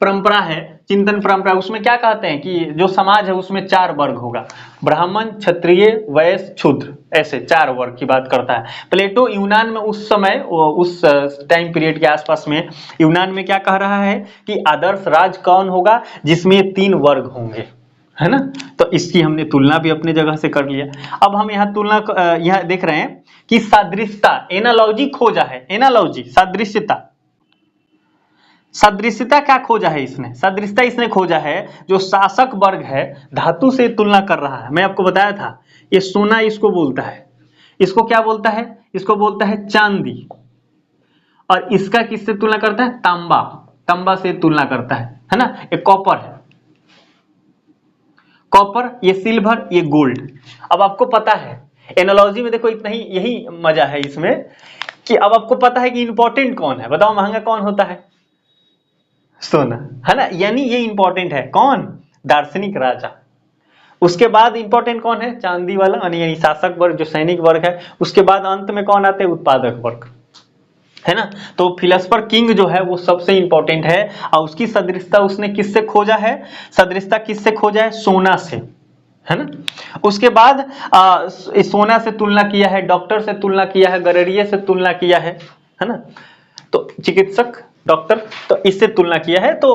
परंपरा है, चिंतन परंपरा, उसमें क्या कहते हैं कि जो समाज है उसमें 4 वर्ग होगा, ब्राह्मण, क्षत्रिय, वैश्य, शूद्र, ऐसे 4 वर्ग की बात करता है प्लेटो। यूनान में उस समय, उस टाइम पीरियड के आसपास में यूनान में क्या कह रहा है कि आदर्श राज कौन होगा? जिसमें 3 वर्ग होंगे, है ना। तो इसकी हमने तुलना भी अपने जगह से कर लिया। अब हम यहाँ तुलना यहाँ देख रहे हैं कि सादृश्यता, एनालॉजी खोजा है, एनालॉजी सदृश्यता क्या खोजा है इसने? सदृश्यता इसने खोजा है, जो शासक वर्ग है धातु से तुलना कर रहा है। मैं आपको बताया था, ये सोना इसको बोलता है, इसको क्या बोलता है? इसको बोलता है चांदी। और इसका किससे तुलना करता है? तांबा से तुलना करता है ना। ये कॉपर है, कॉपर, ये सिल्वर, ये गोल्ड। अब आपको पता है एनालॉजी में देखो इतना ही, यही मजा है इसमें कि अब आपको पता है कि इंपॉर्टेंट कौन है। बताओ महंगा कौन होता है? सोना, है ना। यानी ये इंपॉर्टेंट है कौन? दार्शनिक राजा। उसके बाद इंपॉर्टेंट कौन है? चांदी वाला, यानी शासक वर्ग, जो सैनिक वर्ग है। उसके बाद अंत में कौन आते हैं? उत्पादक वर्ग, है ना। तो फिलोसफर किंग जो है वो सबसे इंपॉर्टेंट है। और उसकी सदृशता उसने किससे खोजा है? सदृशता किससे खोजा है? सोना से, है ना। उसके बाद सोना से तुलना किया है, डॉक्टर से तुलना किया है, गरेरिये से तुलना किया है ना। तो चिकित्सक, डॉक्टर, तो इससे तुलना किया है। तो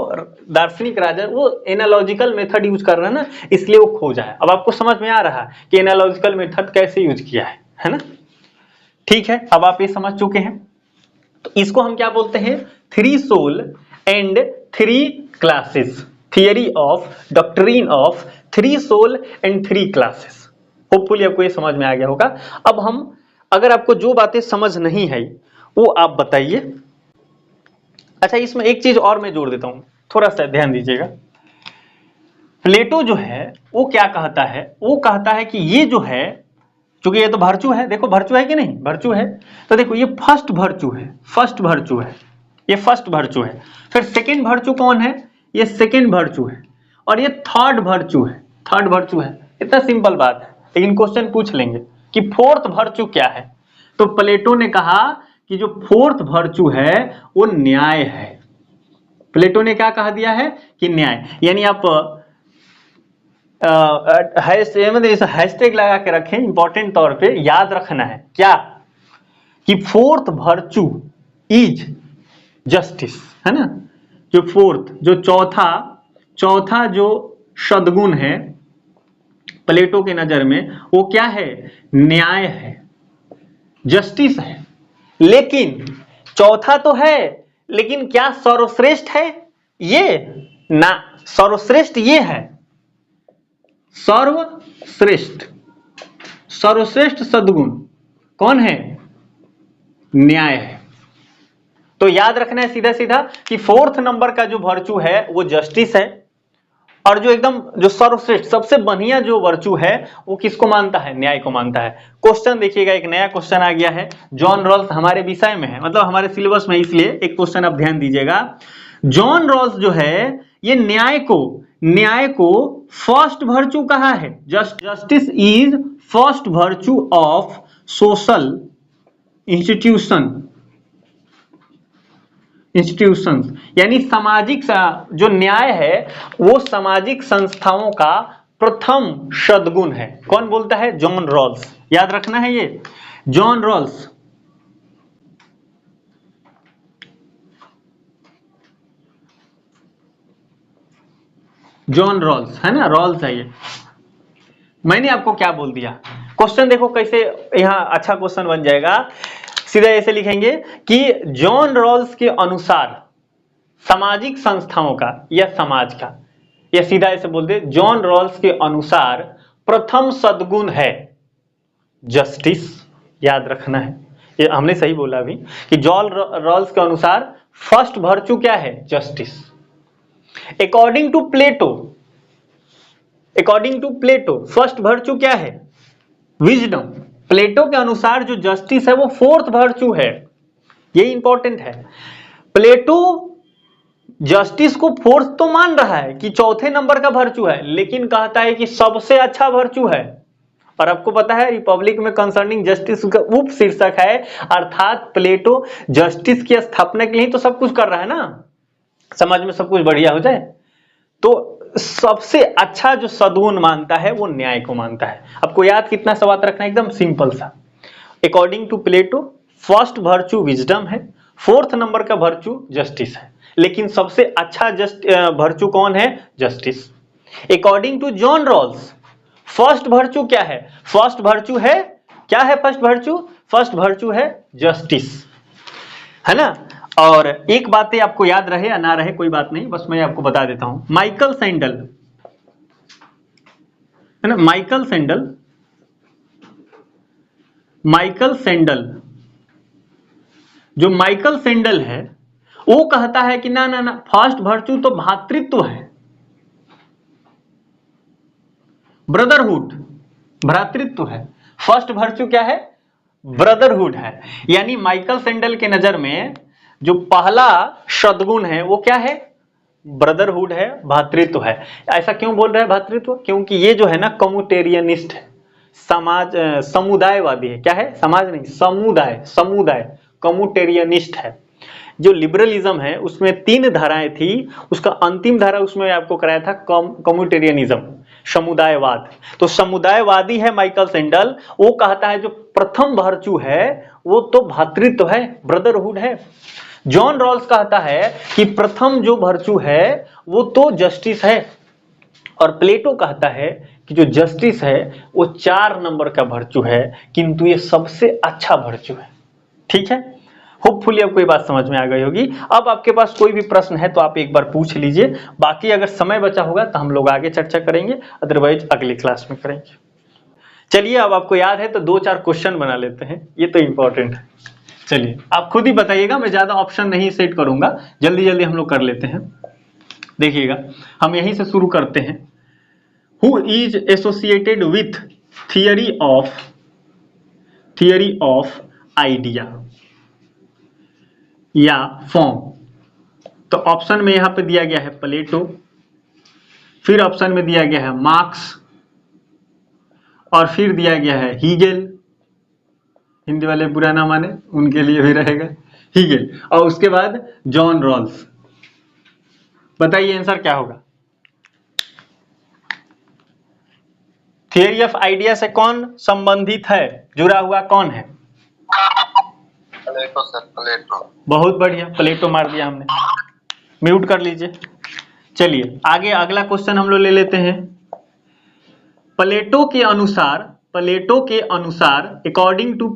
दार्शनिक राजा वो एनालॉजिकल मेथड यूज कर रहा है ना, इसलिए वो खोजा है। अब आपको समझ में आ रहा है कि एनालॉजिकल मेथड कैसे यूज किया है ना। ठीक है, अब आप ये समझ चुके हैं। तो इसको हम क्या बोलते हैं? Three soul and three classes, theory of doctrine of three soul and three classes. Hopefully आपको ये समझ में आ गया होगा। अब हम, अगर आपको जो बातें समझ नहीं है वो आप बताइए। अच्छा, इसमें एक चीज और मैं जोड़ देता हूं, थोड़ा सा ध्यान दीजिएगा। प्लेटो जो है वो क्या कहता है? वो कहता है कि ये जो है, क्योंकि ये तो वर्चू है, देखो वर्चू है कि नहीं? वर्चू है। तो देखो ये फर्स्ट वर्चू है, फर्स्ट वर्चू है, ये फर्स्ट वर्चू है। फिर सेकंड वर्चू कौन है? ये सेकंड वर्चू है। और ये थर्ड वर्चू है, थर्ड वर्चू है। इतना सिंपल बात है, लेकिन क्वेश्चन पूछ लेंगे कि फोर्थ वर्चू क्या है। तो प्लेटो ने कहा कि जो फोर्थ वर्चू है वो न्याय है। प्लेटो ने क्या कहा दिया है? कि न्याय। यानी आप हैशटैग लगा के रखें, इंपॉर्टेंट तौर पे याद रखना है क्या? कि फोर्थ वर्चू इज जस्टिस, है ना। जो फोर्थ, जो चौथा जो सद्गुण है प्लेटो के नजर में, वो क्या है? न्याय है, जस्टिस है। लेकिन चौथा तो है, लेकिन क्या सर्वश्रेष्ठ है? ये ना, सर्वश्रेष्ठ ये है, सर्वश्रेष्ठ, सर्वश्रेष्ठ सद्गुण कौन है? न्याय है। तो याद रखना है सीधा सीधा कि फोर्थ नंबर का जो वर्चू है वो जस्टिस है। और जो एकदम जो सर्वश्रेष्ठ, सबसे बढ़िया जो वर्चू है वो किसको मानता है? न्याय को मानता है। क्वेश्चन देखिएगा, एक नया क्वेश्चन आ गया है। जॉन रॉल्स हमारे विषय में है, मतलब हमारे सिलेबस में, इसलिए एक क्वेश्चन आप ध्यान दीजिएगा। जॉन रॉल्स जो है ये न्याय को फर्स्ट वर्चू कहा है। Justice is first virtue of social institutions, यानी सामाजिक, जो न्याय है वो सामाजिक संस्थाओं का प्रथम सद्गुण है। कौन बोलता है? John Rawls. याद रखना है ये, जॉन रॉल्स। जॉन रॉल्स, है ना, रॉल्स है ये। मैंने आपको क्या बोल दिया? क्वेश्चन देखो कैसे यहां अच्छा क्वेश्चन बन जाएगा। सीधा ऐसे लिखेंगे कि जॉन रॉल्स के अनुसार सामाजिक संस्थाओं का या समाज का, या सीधा ऐसे बोल दे, जॉन रॉल्स के अनुसार प्रथम सद्गुण है जस्टिस। याद रखना है, ये हमने सही बोला अभी कि जॉन रॉल्स के अनुसार फर्स्ट वर्चू क्या है? Justice. According to Plato first virtue क्या है? विजडम। प्लेटो के अनुसार जो जस्टिस है वो फोर्थ वर्चू है। ये इंपॉर्टेंट है। प्लेटो जस्टिस को फोर्थ तो मान रहा है कि चौथे नंबर का वर्चू है, लेकिन कहता है कि सबसे अच्छा वर्चू है। और आपको पता है रिपब्लिक में कंसर्निंग जस्टिस का उप शीर्षक है, अर्थात प्लेटो जस्टिस की स्थापना के लिए तो सब कुछ कर रहा है ना, समाज में सब कुछ बढ़िया हो जाए। तो सबसे अच्छा जो सद्गुण मानता है वो न्याय को मानता है। आपको याद कितना सा बात रखना है, एकदम सिंपल सा। According to Plato first virtue wisdom है, फोर्थ नंबर का वर्चू जस्टिस है, लेकिन सबसे अच्छा वर्चू कौन है? Justice. According to John Rawls first virtue क्या है? फर्स्ट वर्चू है क्या है? फर्स्ट वर्चू है जस्टिस, है ना। और एक बातें आपको याद रहे या ना रहे कोई बात नहीं, बस मैं आपको बता देता हूं। माइकल सैंडल, है ना, माइकल सैंडल, जो माइकल सैंडल है वो कहता है कि ना फर्स्ट वर्चू तो भातृत्व है, ब्रदरहुड, भ्रातृत्व है। फर्स्ट वर्च्यू क्या है? ब्रदरहुड है। यानी माइकल सेंडल के नजर में जो पहला सद्गुण है वो क्या है? ब्रदरहुड है, भातृत्व है। ऐसा क्यों बोल रहा है भातृत्व? क्योंकि ये जो है ना कम्युटेरियनिस्ट है, समाज समुदायवादी है। क्या है? समाज नहीं, समुदाय, समुदाय कम्युटेरियनिस्ट है। जो लिबरलिज्म है उसमें 3 धाराएं थी, उसका अंतिम धारा उसमें आपको कराया था कम्युटेरियनिज्म, समुदायवाद। तो समुदायवादी है माइकल सेंडल। वो कहता है जो प्रथम वर्च्यू है वो तो भातृत्व है, ब्रदरहुड है। जॉन रॉल्स कहता है कि प्रथम जो वर्च्यू है वो तो जस्टिस है, और प्लेटो कहता है कि जो जस्टिस है वो 4 नंबर का वर्च्यू है, किंतु ये सबसे अच्छा वर्च्यू है। ठीक है, होपफुली आपको ये बात समझ में आ गई होगी। अब आपके पास कोई भी प्रश्न है तो आप एक बार पूछ लीजिए, बाकी अगर समय बचा होगा तो हम लोग आगे चर्चा करेंगे, अदरवाइज अगली क्लास में करेंगे। चलिए, अब आपको याद है तो 2-4 क्वेश्चन बना लेते हैं, ये तो इंपॉर्टेंट है। चलिए आप खुद ही बताइएगा, मैं ज्यादा ऑप्शन नहीं सेट करूंगा, जल्दी जल्दी हम लोग कर लेते हैं। देखिएगा, हम यहीं से शुरू करते हैं। Who is associated with theory of idea या फॉर्म? तो ऑप्शन में यहां पे दिया गया है प्लेटो, फिर ऑप्शन में दिया गया है मार्क्स, और फिर दिया गया है हीगेल। हिंदी वाले बुरा ना माने, उनके लिए भी रहेगा हीगेल, और उसके बाद जॉन रॉल्स। बताइए आंसर क्या होगा? थियरी ऑफ आइडिया से कौन संबंधित है, जुड़ा हुआ कौन है? प्लेटो सर, प्लेटो। बहुत बढ़िया, प्लेटो मार दिया हमने। म्यूट कर लीजिए। चलिए आगे अगला क्वेश्चन हम लोग ले लेते हैं। प्लेटो के अनुसार अकॉर्डिंग टू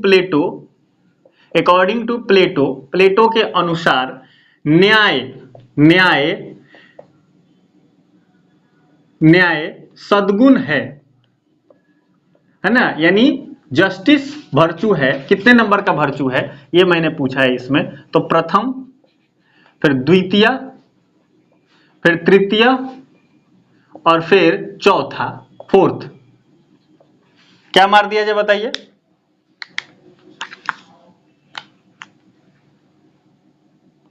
प्लेटो के अनुसार न्याय सद्गुण है ना? यानी जस्टिस वर्च्यू है। कितने नंबर का वर्च्यू है ये मैंने पूछा है इसमें। तो प्रथम, फिर द्वितीय, फिर तृतीय, और फिर चौथा, फोर्थ। क्या मार दिया जाए बताइए?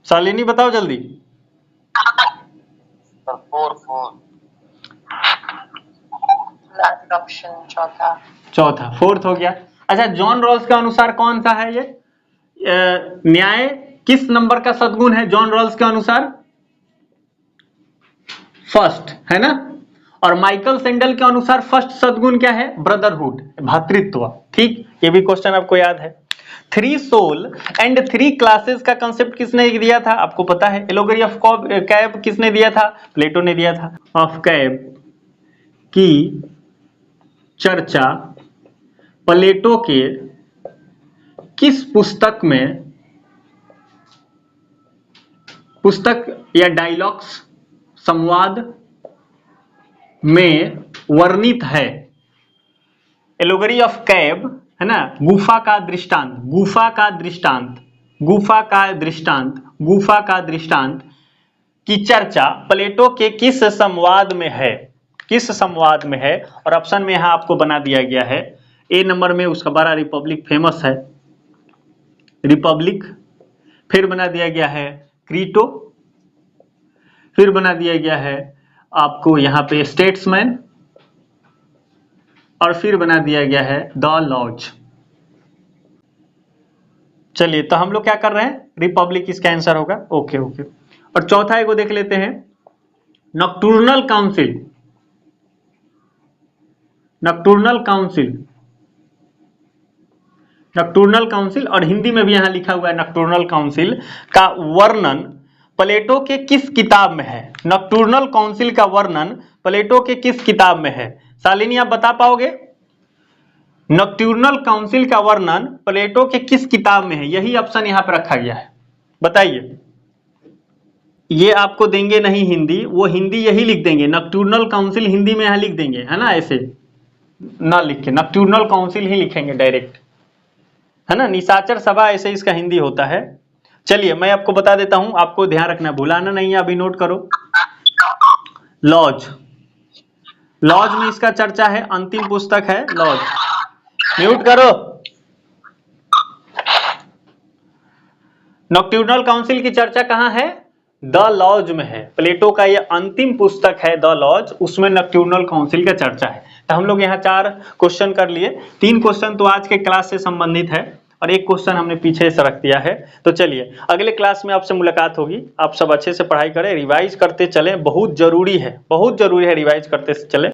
शालिनी बताओ जल्दी। ऑप्शन चौथा, फोर्थ हो गया। अच्छा, जॉन रॉल्स के अनुसार कौन सा है ये? न्याय किस नंबर का सद्गुण है जॉन रॉल्स के अनुसार? फर्स्ट, है ना? और माइकल सेंडल के अनुसार फर्स्ट सद्गुण क्या है? ब्रदरहुड, भातृत्व। ठीक, ये भी क्वेश्चन आपको याद है। 3 सोल एंड 3 क्लासेस का कंसेप्ट किसने दिया था? आपको पता है। एलोगरी ऑफ कैब किसने दिया था? प्लेटो ने दिया था। ऑफ कैब की चर्चा प्लेटो के किस पुस्तक या डायलॉग्स, संवाद में वर्णित है? एलोगरी ऑफ कैब, है ना? गुफा का दृष्टांत की चर्चा प्लेटो के किस संवाद में है? और ऑप्शन में यहां आपको बना दिया गया है। ए नंबर में उसका बड़ा रिपब्लिक फेमस है, रिपब्लिक। फिर बना दिया गया है क्रीटो, फिर बना दिया गया है आपको यहां पे स्टेट्समैन, और फिर बना दिया गया है द लॉज। चलिए, तो हम लोग क्या कर रहे हैं? रिपब्लिक इसका आंसर होगा। ओके। और चौथा एक को देख लेते हैं, नॉकटर्नल काउंसिल, और हिंदी में भी यहां लिखा हुआ है नॉकटर्नल काउंसिल का वर्णन प्लेटो के किस किताब में है? नॉकटर्नल काउंसिल का वर्णन प्लेटो के किस किताब में है? शालिनी आप बता पाओगे? नॉकटर्नल काउंसिल का वर्णन प्लेटो के किस किताब में है? यही ऑप्शन यहां पर रखा गया है, बताइए। ये आपको देंगे नहीं हिंदी, वो हिंदी यही लिख देंगे, नॉकटर्नल काउंसिल हिंदी में यहां लिख देंगे, है ना? ऐसे ना लिख के नॉकटर्नल काउंसिल ही लिखेंगे डायरेक्ट, है ना? निशाचर सभा ऐसे इसका हिंदी होता है। चलिए मैं आपको बता देता हूं, आपको ध्यान रखना, भुलाना नहीं है, अभी नोट करो। लॉज में इसका चर्चा है, अंतिम पुस्तक है लॉज। म्यूट करो। नॉक्ट्यूर्नल काउंसिल की चर्चा कहां है? द लॉज में है। प्लेटो का ये अंतिम पुस्तक है द लॉज, उसमें नॉक्ट्यूर्नल काउंसिल का चर्चा है। तो हम लोग यहाँ 4 क्वेश्चन कर लिए। 3 क्वेश्चन तो आज के क्लास से संबंधित है और 1 क्वेश्चन हमने पीछे से रख दिया है। तो चलिए अगले क्लास में आपसे मुलाकात होगी। आप सब अच्छे से पढ़ाई करें, रिवाइज करते चलें, बहुत जरूरी है रिवाइज करते चलें।